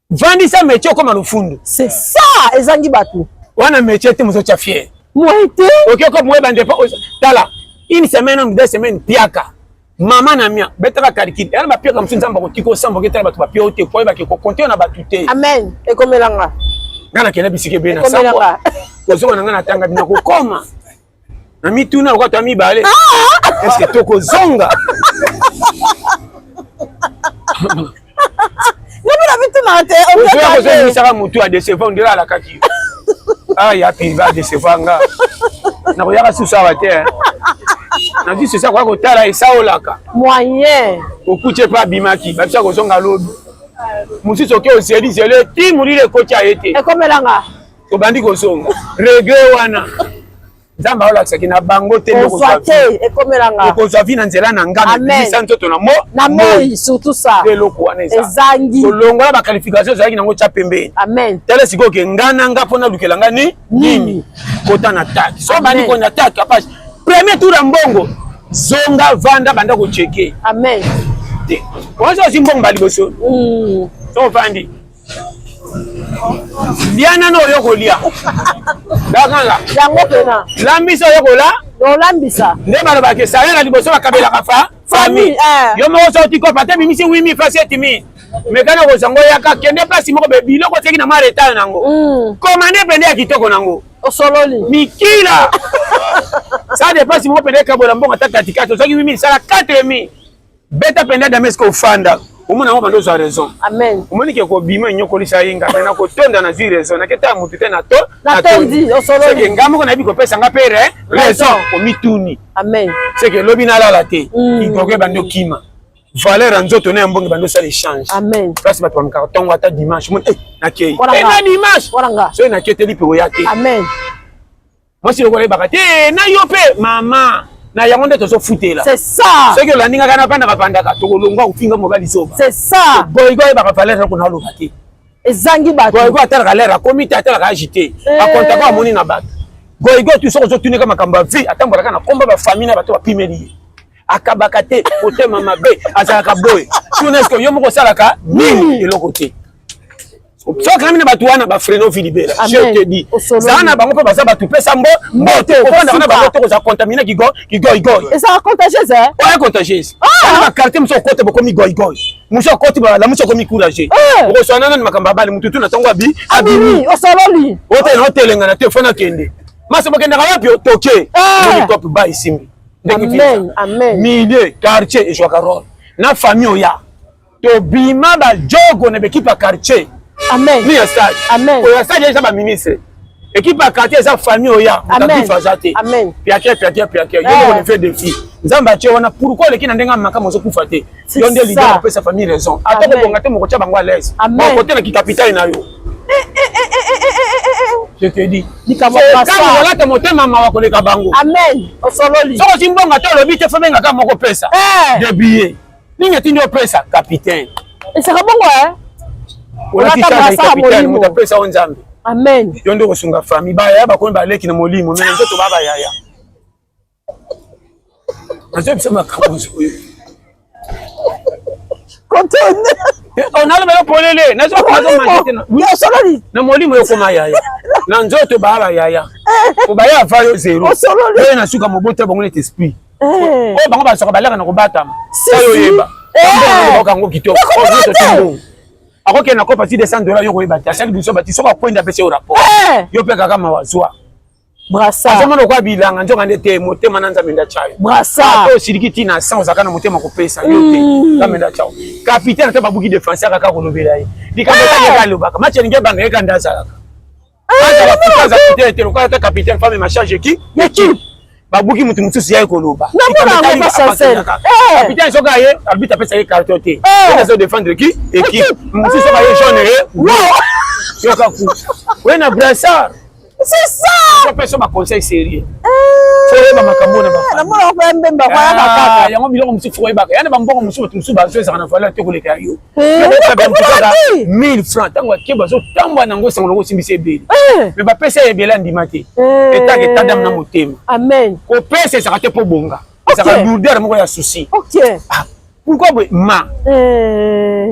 vandisa métier comme lufundu c'est ça ezangi batu wana métier te mozo cha fier moi été OK ko mo bande pas tala une semaine ou 2 semaines piaka mama na mia betaka calcul elle ba piaka msunza mbako tiko sambo ketala batu ba pio te ko ba ke ko compter na batu te amen ekomelanga ngana kena bisike be na sambo ko zonga na ngana tanga bina ko koma na mituna ko to mi bale est-ce que to ko zonga Nabila bituna te on va ko saka mutu a décevoir on dira la kaki ah ya pi va décevoir nga na ko yaka susa wa te na dit c'est ça quoi ko tala esaolaka moyen okuche pa bimaki ba bisa ko zonga lobi mususu ke oseli zele ti mulile kocha ete ekomelanga ko bandi ko zonga regret wana Zamba ola saki na bango te ko swate ekomelanga ko zavi na nzela na ngame bisa ntoto na mo na moi surtout ça de loko wana ezangi to longola ba qualification zaki na ngo cha pembe amen tele siko ke ngana nga pona lukela ngani nini kota na taki so bandi ko na taki apasi premier tour ya mbongo zonga vanda banda ko cheke amen wazo simbongo bali boso so vandi liana no yoko lia dakanga yango pena lambisa yoko la do lambisa ne balo ba ke salela liboso bakabela kafa famille yo mo so tiko pate bimisi 8000 facette mi mekana ko sango yaka kende place moko be biloko teki na mareta nango komande pende ya kitoko nango osololi mikila ça dépasse moko pende ka bola mbongo tata tikato soki 8000 sala 4000 beta pende da mesko ufanda omona ngo bando za raison amen omoni ke ko bima nyoko lisa yinga na ko tonda na zi raison na keta mutu te na to na tondi osololi c'est que ngamo ko na bi ko pesa nga pere raison o mituni amen c'est que lobi na la te ikoko bando kima valeur nzoto na mbongo bando ça échange amen place bato bamka tongo ata dimanche mon na kei na dimanche waranga so na keteli pe oyate amen moi si le koleba te na yo pe mama na yango nde tozo futela c'est ça ce que la ninga kana panda kapanda ka tokolonga ufinga mobali soba c'est ça boygo ba ka valeur ko na lo baki ezangi batu boygo atala ka lera komite atala ka agité akonta ko amoni na bato boygo tu soko zo tunika makamba vie atambola kana komba ba famille na bato ba pimeli akabaka te kote mama be azalaka boy tunesko yo moko salaka nini eloko te so quand même bato wana ba freno vilibela je te dis ça na bango pe baza bato pesa mbote okona na bango to za contaminer gigo et ça contagieuse hein ouais contagieuse ba carte muso kote boko mi goy muso kote ba la muso ko mi courage oko so nana makamba bali mututu na tongo abi abimi osololi ote na hotelenga na telefone akende masa bokenda wapi toke ni top ba isimbi amen amen milieu quartier et joie rôle na famille oya to bima ba jogo na équipe à quartier amen ni stade amen oya stade ya ba ministre équipe à quartier za famille oya amen fazate amen piakia yo on fait défi nzamba che wana pourquoi le kina ndenga makamo zo kufa te yo ndé leader pour sa famille raison atako bonga te moko cha bango à l'aise bon côté na ki capitale na yo je te dis kama wala te motema mawa koleka bango amen osololi soko simbonga to lobi te femenga kama moko pesa de billet ninga tinyo pesa capitaine et ça bongo hein wala kisha capitaine muta pesa on nzambe amen yo ndo kosunga famille ba ya ba ko ba leki na molimo mais nzoto baba yaya azo bisema kabuzo contene on a le polele na zo ko manjete na yo sololi na molimo yo koma yaya na nzoto baba yaya ko ba ya va yo zero yo na suka mobote bango net esprit o bango ba soka balaka na ko batama sayo yeba bango kango kitoko o nzoto timbo akoke na ko parti de $100 yo ko yeba ta sali biso bati soka kwenda pese yo rapport yo pe kaka mawazwa brasa azomono kwa bilanga nzoka ndete motema na nzambe chayo brasa to sirikiti na 100 zakana motema ko pesa yo te nzambe chayo capitaine te babuki défenseur kaka ko lobela yi dikambe ka lobaka match ninge banga eka ndaza kaka ba futaza capitaine te lokala capitaine femme ma charge qui équipe babuki mutu mutusi yayi ko loba capitaine soka ye arbitre pesa ye carton te on se défendre qui équipe mutusi soka ye jaune yo ka ku wena brassard c'est ça je peux sur ma conseil sérieux foye ba makambo na ba na mona ko mbemba kwa kaka yango biloko musu foye ba yana ba mbongo musu musu ba zo na fala te ko le kayo 1000 francs tango ke ba zo tamba nango sango ngo simbise beli mais ba pesa e bela ndima te eta ke tadam na motema amen ko pesa ça te po bonga ça ka lourdeur moko ya souci OK pourquoi ma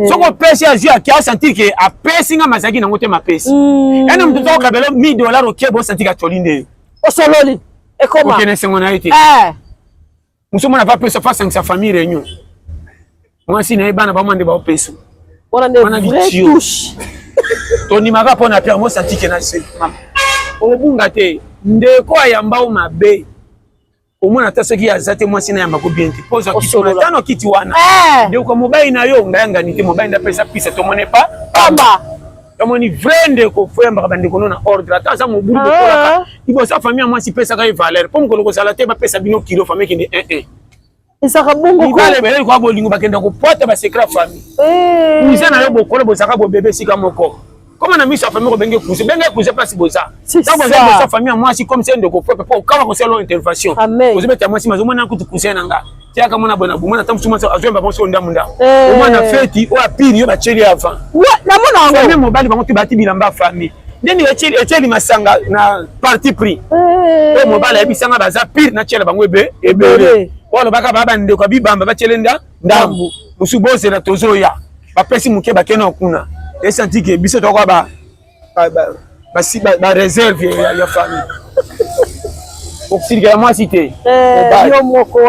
soko pesa azia ki a sentir que a pesa nga mazaki nango te ma pesa ena mtu to ka belo $1000 OK bo sentir ka tolinde o sololi et comment OK ne sengo na été muso mona va pesa face à sa famille réunion moi si na bana ba mande ba pesa on a des vraies touches Tony maka pona Pierre mo sentir que na se o bunga te ndeko ayamba o mabe omona ta soki azate mwasi na yamba ko bien te pose kitona tano kiti wana ndio kwa mobile na yo ngayanga nite mobile nda pesa pisa to mone pa pamba to moni vrende ko femba bande ko na ordre ata za mo buru ko la ibo sa famille mwasi pesa ka valeur pom ko sala te ba pesa bino kilo famille kinde isaka bongo ko le bele ko bolingo bakenda ko pota ba secret famille kuza na yo bokolo bosaka bo bébé sika moko. Comment on a mis sa famille au Bengue Pousse? Bengue Pousse place Boza. Quand vous avez sa famille, moi, si comme c'est un de vos propres, quand vous avez l'intervention, vous avez moi, si vous avez un coup de cousin, tiens, comme on a bon abonnement, attends, souvent, à jouer, on a munda. Au moins, on a fait, ou à pire, il y a chéri avant. Ouais, la mona, même mobile, on va te bilamba famille. Deni chéri masanga na parti pris. Au mobile, il y a baza pire, na chéri bango ebe, ebe. Wala baka baba ndeko bibamba ba chelenda ndambu. Musuboze na tozoya. Ba pesi muke ba kena okuna. Et senti que biso to kwa ba réserve ya famille. Oxygène moi cité. Yo moko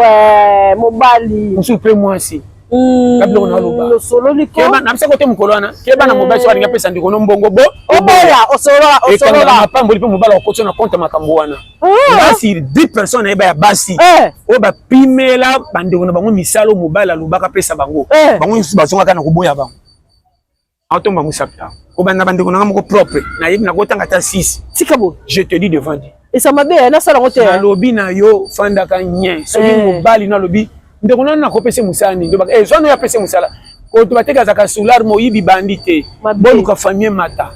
mobali. Musupe moi si. Kablo na loba. Solo liko. Keba na msako te mukolwana. Keba na mobali so alinga pesa ndiko no mbongo bo. Oboya osolola. Na pambo lipo mobali okotso na compte makambo wana. Basi 10 personnes eba ya basi. O ba pimela bandeko na bango misalo mobali alobaka pesa bango. Bango nsu bazonga kana koboya bango. Automba musapta. Obanda bande ko nanga propre. Na yebi na kotanga ta 6. Tikabo. Je te dis devant Dieu. Et ça m'a bien na sala ngote. Na lobi na yo fanda ka nyen. Soki mobali na lobi. Ndeko na kopese musani. Ndo baka zo no ya pese musala. Ko to bateka za ka solar mo yibi bandite. Bolu ka famille mata.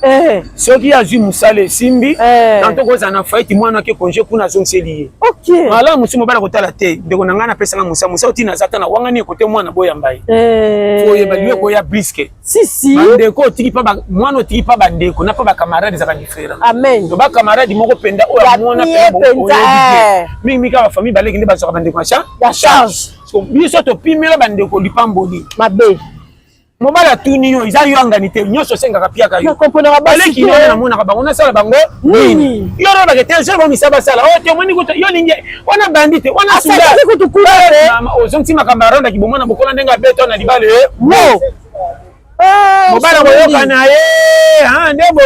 Soki azui musale simbi. Tanto ko za na fight mwana ke congé kuna zo nseli. OK. Mala musimo bala kotala te. Ndeko na ngana pesa nga musa musa utina zata na wangani kote mwana boya mbai. Fo ye baliwe ko ya briske. Si. Bandeko tiki pa ba mwana tiki pa bandeko na pa ba camarade za ka différent. Amen. To ba camarade moko penda o ya mwana penda. Mingi ka ba famille bale kinde ba so bandeko ya charge. So biso to pimela bandeko lipamboli. Mabe. Mobala tuni yo iza yo anganite nyoso senga kapia ka yo. Na comprendre ba bale kino na mona ka bango na sala bango. Nini? Yo ro ba ketel je ba misaba sala. O te moni ko yo linge wana bandite wana sula. Asa ko tukula. Mama o zonti makamba ronda kibomona bokola ndenga beto na libale. Mo. Mobala boyoka na ye ndebo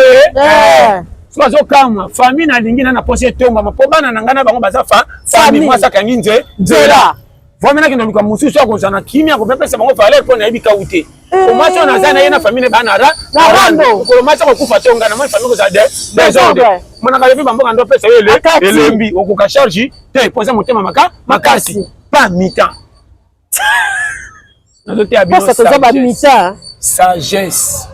so zo kama famille na lingi na pose tomba mapobana na ngana bango baza famille mwasa kangi nze nzela vomena kino luka mususu akozana kimia ko pepesa bango valeur pona yebika ute o macho na zana yena famille bana ra na rando ko macho ko kufa tonga na moi famille ko za desordre mona ka lebi bamboka ndo pesa yele elembi okuka charge te poser motema makasi pas mi-temps na dote abino ça sagesse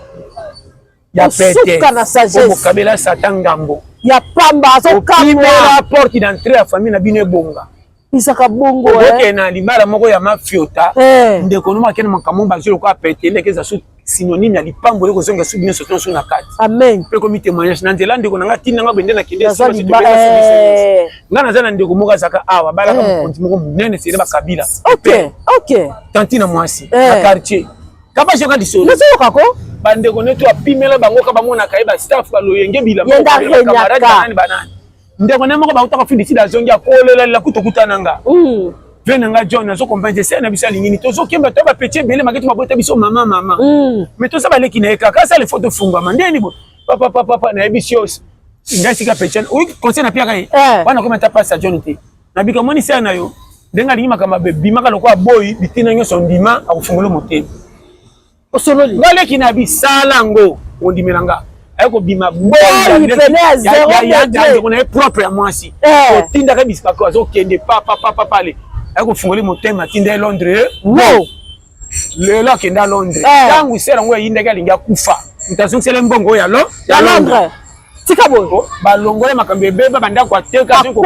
ya pete como kabela satan ngambo ya pamba so kamwa la porte d'entrée la famille na bino ebonga isaka bongo na libala moko ya mafiota ndeko no makena makambo bazilo ko apete lekeza su synonyme ya lipambo leko zonga su bino soton su na kati amen pe ko mi témoignage na nzela ndeko nanga tinna nga bende na kinde so ngana zana ndeko moka saka awa bala ka konti moko munene sele ba kabila OK tantina mwasi na quartier kaba joka disolo nezo kako bande ko neto apimela bango ka bamona kaiba staff ba loyenge bila camarade banani ndeko nemoko ba utaka findi sida zongi akolela la kutokutana nga venanga John nazo comprendre c'est na bisa lingini tozo kemba to ba petit bele maketi mabota biso mama mais to ça ba leki na ekaka ça les photos funga mandeni bo papa na ebisios ngasi ka petit oui conseil na pia kai wana comment ta passe John te na bika moni c'est na yo denga lingi makamba be bimaka lokwa boy bitina nyoso ndima akufungula motema osololi ngale kina bisalango ondimelanga ayiko bima bonga ya on propre à moi si otinda ka bispa ko azokende papa pale ayiko fungoli motema tinda Londres no lelo kenda Londres tangu sera ngo yinda ka linga kufa mutazung sele mbongo ya Londres tika boy balongole makambe beba banda kwa teka ko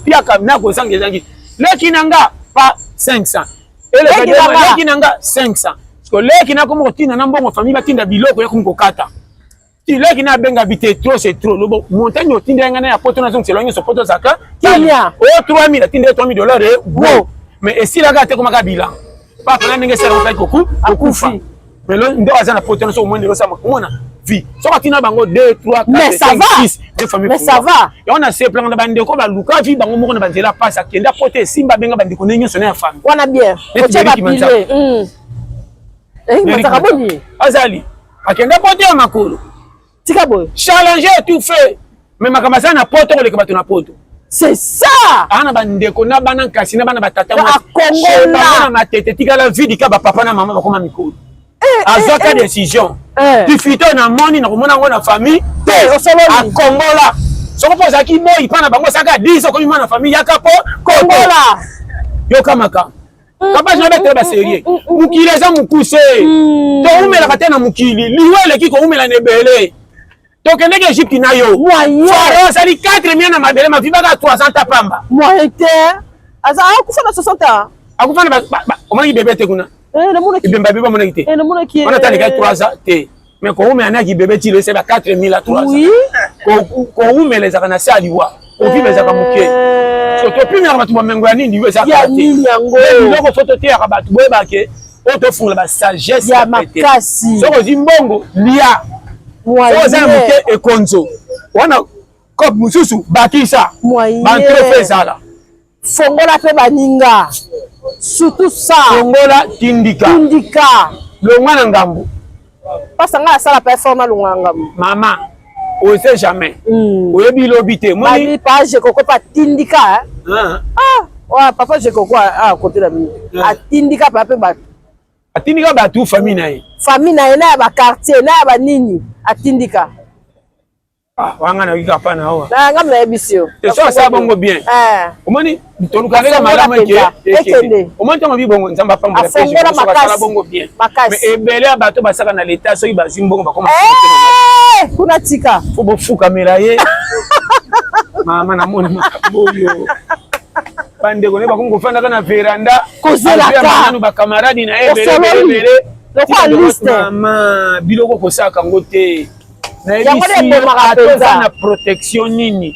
pia kamna ko sangezangi leki nanga pa 500 ele kadema leki nanga 500 ko leki na komo tina na mbongo famille batinda biloko ya kumkokata ti leki na benga bité trop c'est trop lobo montagne otinda ngana ya poto na zongo selonyo so poto zaka Kenya o 3000 atinda 3000 dollars e go mais esila ga te ko maka bilan papa na ndenge sera ko koku akufa mais lo ndo azana poto na so mo ndelo sa mona vie so katina bango 2 3 4 5 6 de famille mais ça va et on a ces plans na bande ko ba luka vie bango moko na banzela pasa kenda pote simba benga bande ko nenyo sona ya famille wana bien o tshaba pile mataka boni azali akenda pote ya makolo tika boy challenger tout fait mais makamasa na poto ko le kabato na poto c'est ça ana bande ko na bana kasi na bana batata mo akongola na matete tika la vie dika ba papa na mama bakoma mikolo azoka décision tu fito na moni na komona ngo na famille te a kongola soko poza ki moi pana bango saka 10 ko mona na famille yaka po kongola yo kamaka kaba je bete ba sérieux mukile za mukuse to umela katena mukili liwele kiko umela nebele to kende ke Egypte na yo faro sali 4 mia na mabele mafiba ka 300 pamba moi était asa akufa na 60 akufa na omani bébé te kuna na mona ki bemba beba mona ki te na mona ki on a tali ka 300 te mais ko umela ki bébé ti le c'est ba 4000 à 300 oui ko umela za kana saliwa ko fi beza ka muke so to pimira batu ba mengo ya nini we za ka te ndoko photo te ya batu boye ba ke o to fungula ba sagesse ya makasi so ko zimbongo lia so za muke ekonzo wana kop mususu bakisa bantre fezala fongola pe baninga surtout ça fongola tindika longa na ngambu pasanga asala performa longa ngambu mama on sait jamais oyebi lobité moi ni page koko pa tindika wa papa je koko a côté la mini atindika pa pe bato atindika bato famille na ye na ba quartier na ba nini atindika wanga na kika pa na hawa na ngam na ebisio so ça bongo bien omoni toluka ngela malamu eke omoni tama bibongo nzamba pamba la pêche so ka bongo bien mais ebele bato basaka na l'état so ibazimbongo bakoma kuna tika fo bofu kamera ye mama na mona makamboyo bande ko ne bakongo fanda kana veranda kozela ka ba camarade na ebele lokwa liste mama biloko kosaka ngote na na protection nini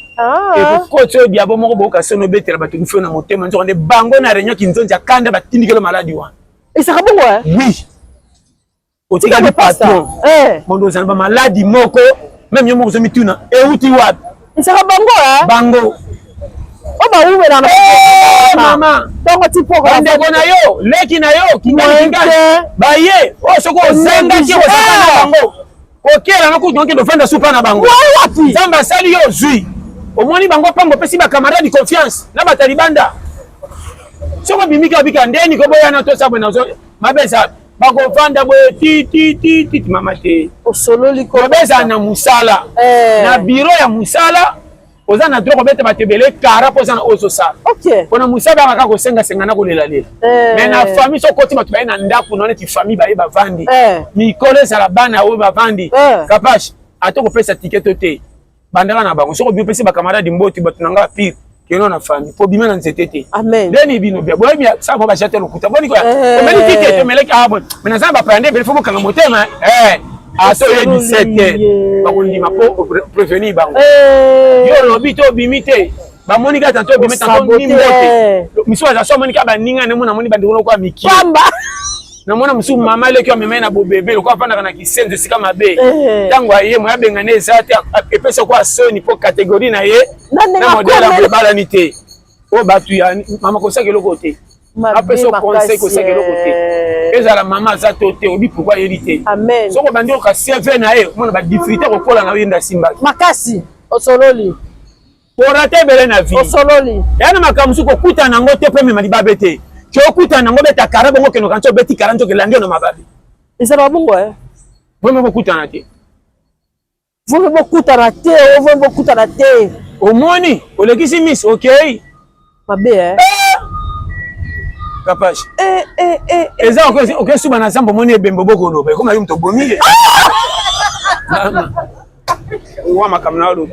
et ko to diabo moko boka sono betela batu kufo na motema nzo nde bango na réunion kinzonja kanda batindikelo maladi wa esaka bongo oui otika le patron mondo zana ba maladi moko même yo moko zo mituna e uti wapi esaka bango o ba uwe na mama tongo tipo ko ndeko na yo leki na yo kinga ba ye o soko zenga ki o saka bango okela na kutu ndoke dofenda supa na bango wapi zamba sali yo zui omoni bango pambo pesi ba camarade confiance na batalibanda soko bimika bika ndeni ko boya na to sabwe na zo mabeza bako fanda boye ti mama te osololi ko mabeza na musala na bureau ya musala oza na droit bete batebele kara poza na ozo sala OK pona musaba ngaka ko senga na ko lela mais na famille so koti batu ba na ndaku na ti famille ba yeba vandi mi kole sala bana o ba vandi kapash atoko pesa ticket te bandala na bango so ko bi pesa ba camarade mboti batu nanga pire keno na famille po bima na nzetete amen deni bino bia boye bia sa bo ba jeter le kuta boni ko omeli ticket to meleki abon mais na za ba prendre bel fo ko kanga motema aso ye 17 bakondima po prévenir bango yo lobi to bimite bamoni ka tanto bimite tanto nimbote miso za so moni ka baninga ne mona moni bandiko kwa miki pamba na mona musu mama leki o memena bo bebe ko afanda kana kisenzo sika mabe tango aye mo yabengana ezate epesa kwa soni po catégorie na ye na modèle en global nité o batu ya mama ko sake loko te apesa conseil ko sake loko te ezala mama za to te obi pourquoi hérité amen soko bandiko ka CV na ye mona ba difficulté ko kola na yenda simba makasi osololi porate bele na vie osololi yana makamusu ko kuta na ngote pe mema libabe te ko kuta na ngobe ta karabo ngo keno kancho beti karancho ke landio na mababe isaba bongo vome ko kuta na te vome ko kuta na te vome ko kuta na te omoni olekisi miss okay mabe kapage eza okay suba na zambo moni ebembo boko no ba koma yum to bomi wa makamna lo.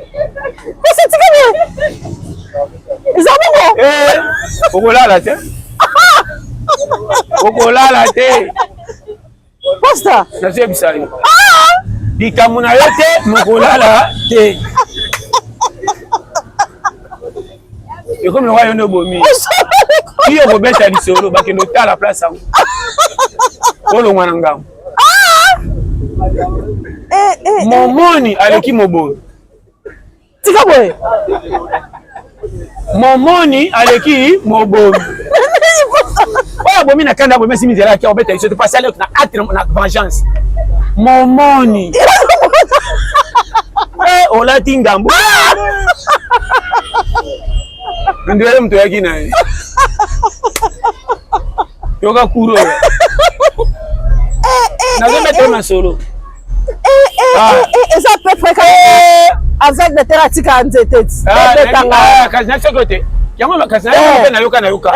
C'est tika. Ezabongo. Okolala te. Okolala te. Pastor. Na se bisali. Dikamuna yo te mokolala te. Et comme le roi est bomi. Qui est Robert Alisolo, bah qui nous t'a la place à vous. Oh le wananga. Mon moni avec qui mon bon. Tika boy. Mon moni avec qui mon bon. Oh bomi na kanda bomi si misère qui Robert Alisolo pas aller na acte na vengeance. Mon moni. On l'a tingambo. Ndiye mtu yaki naye. Yoga kuro. Na zombe tena solo. Eza peu près avec des thérapeutes en tête. Kazi na sokote. Yango makazi na yoka na yoka.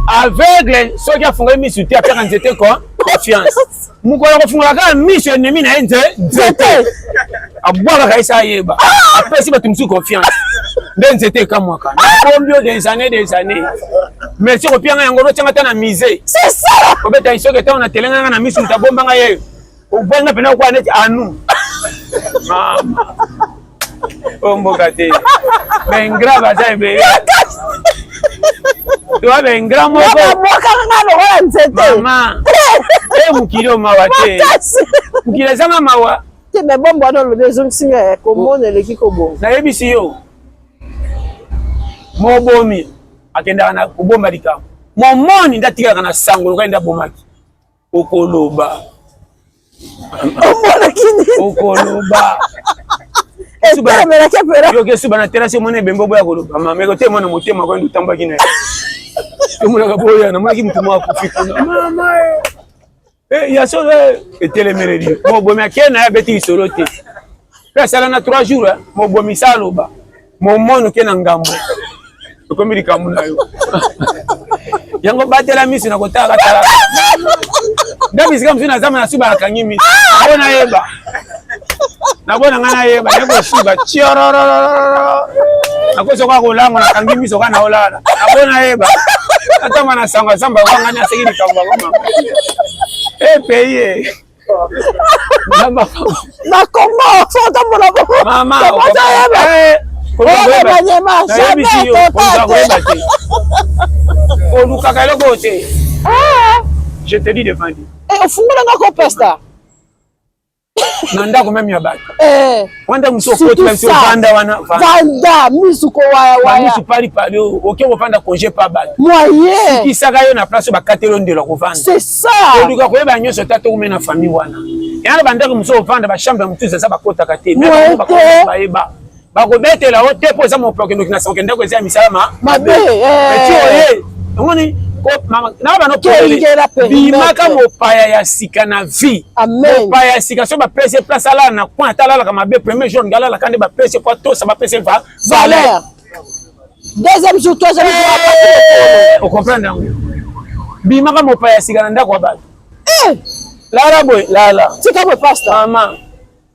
Aveugle soki afunga misu te apeka nzete ko confiance. Mukolo kofunga ka misu ennemi na nzete. Abwaka kaisa yeba. Après si batumsu confiance. Nzete kama ka. Combien des années. Mais si opianga yango rotianga ta na misé. C'est ça. Obeta isoke ta na telenga na misu ta bombanga ye. Obanga pena kwa neti anu. Mama. Omboka te. Bengra baza be. Toi bengra moko. Mama. Mukilo mawa te. Mukile zanga mawa. Te me bombo na lo besoin singa komone leki kobo. Na yebisi yo. Mobomi akenda na kubomba lika. Momoni ndatika kana sango kaenda bomaki. Okoloba. Omona kini. Okoloba. Yo ke suba na terrasse mone bembobo ya koloba. Mama ko te mona motema ko ndutamba kina. Tomuna ka boya na maki mtu mwa kufika. Mama ya so etelemeredi. Mobomi akena ya beti isolote. Pesa na 3 jours mobomi saloba. Momono kena ngambo. Comme il kamuna yo. Yango batela misi na kotaka tala. Ndabi sika msina zama na suba akanyimi. Abona yeba. Nabona ngana yeba yako shiba chiororo. Nakoso kwa kolango na kangimi soka na olala. Abona yeba. Ata mana sanga samba wangani asekini kamba mama. Peye. Namba. Na kombo foto mona bo. Mama. Je te dis devant lui. Nanda même ya bato. Wanda musoko tu vanda wana vanda misuko wa misu pali pali oke vanda congé pa bato. Moyen. Kisaka yo na place ba katelo ndelo ko vanda. C'est ça. Oluka ko ba nyoso tato ko mena famille wana. Yana banda ko musoko vanda ba chambre mutuza sa ba kota kate. Même ba ko ba eba. Bako betela o te poza mo prokendo kina sokenda ko ezia misala mabe eti oye ngoni ko mama na ba no pele bimaka mo paya ya sika na vie amen paya sika so ba pese place ala na point ala ka mabe premier jour ngala la kande ba pese kwa to ça ba pese valeur deuxième jour troisième jour on comprendre bimaka mo paya sika na ndako ba la boy la tika mo pastor mama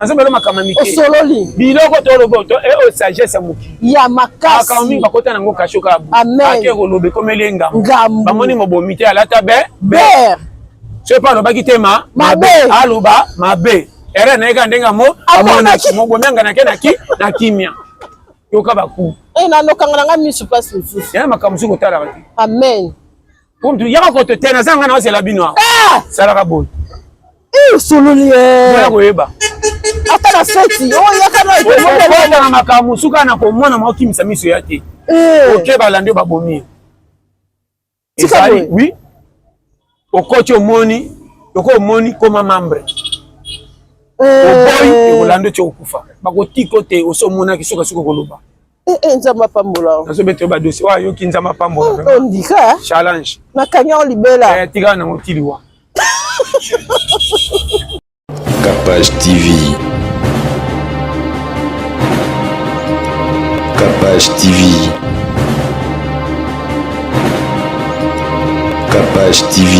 Azambelo makamamike. Osololi. Biloko to loboto o sagesse muki. Ya makasi. Akaomi bakota nango kashoka. Amen. Ake kolobe komelenga. Ngambu. Bamoni mobomite alata be. Ber. Ce pas no bakitema mabe. Aluba mabe. Ere na eka ndenga mo amona mobomenga na kenaki na kimia. Yoka baku. Na nokanga nga misu passe le fou. Ya makamusu kotala bati. Amen. Pour tu yaka ko te tena zanga na c'est la binoa. Sala ka boy. Sololi Mwana koyeba. Ata la fête, yakana ko na makamusu kana ko mwana mo kimisa miso yake. OK balande babomi. Ezali oui. Okochi omoni, omoni koma membre. Oboyi ekolando ti okufa. Bakotiko te osomona kisoka siko koloba. Nzamba pambola. Nazo beto ba dossier wa yo kinzamba pambola. Ondika challenge. Na kanya libela. Tika na motiliwa. Capage TV. Capage TV. Capage TV.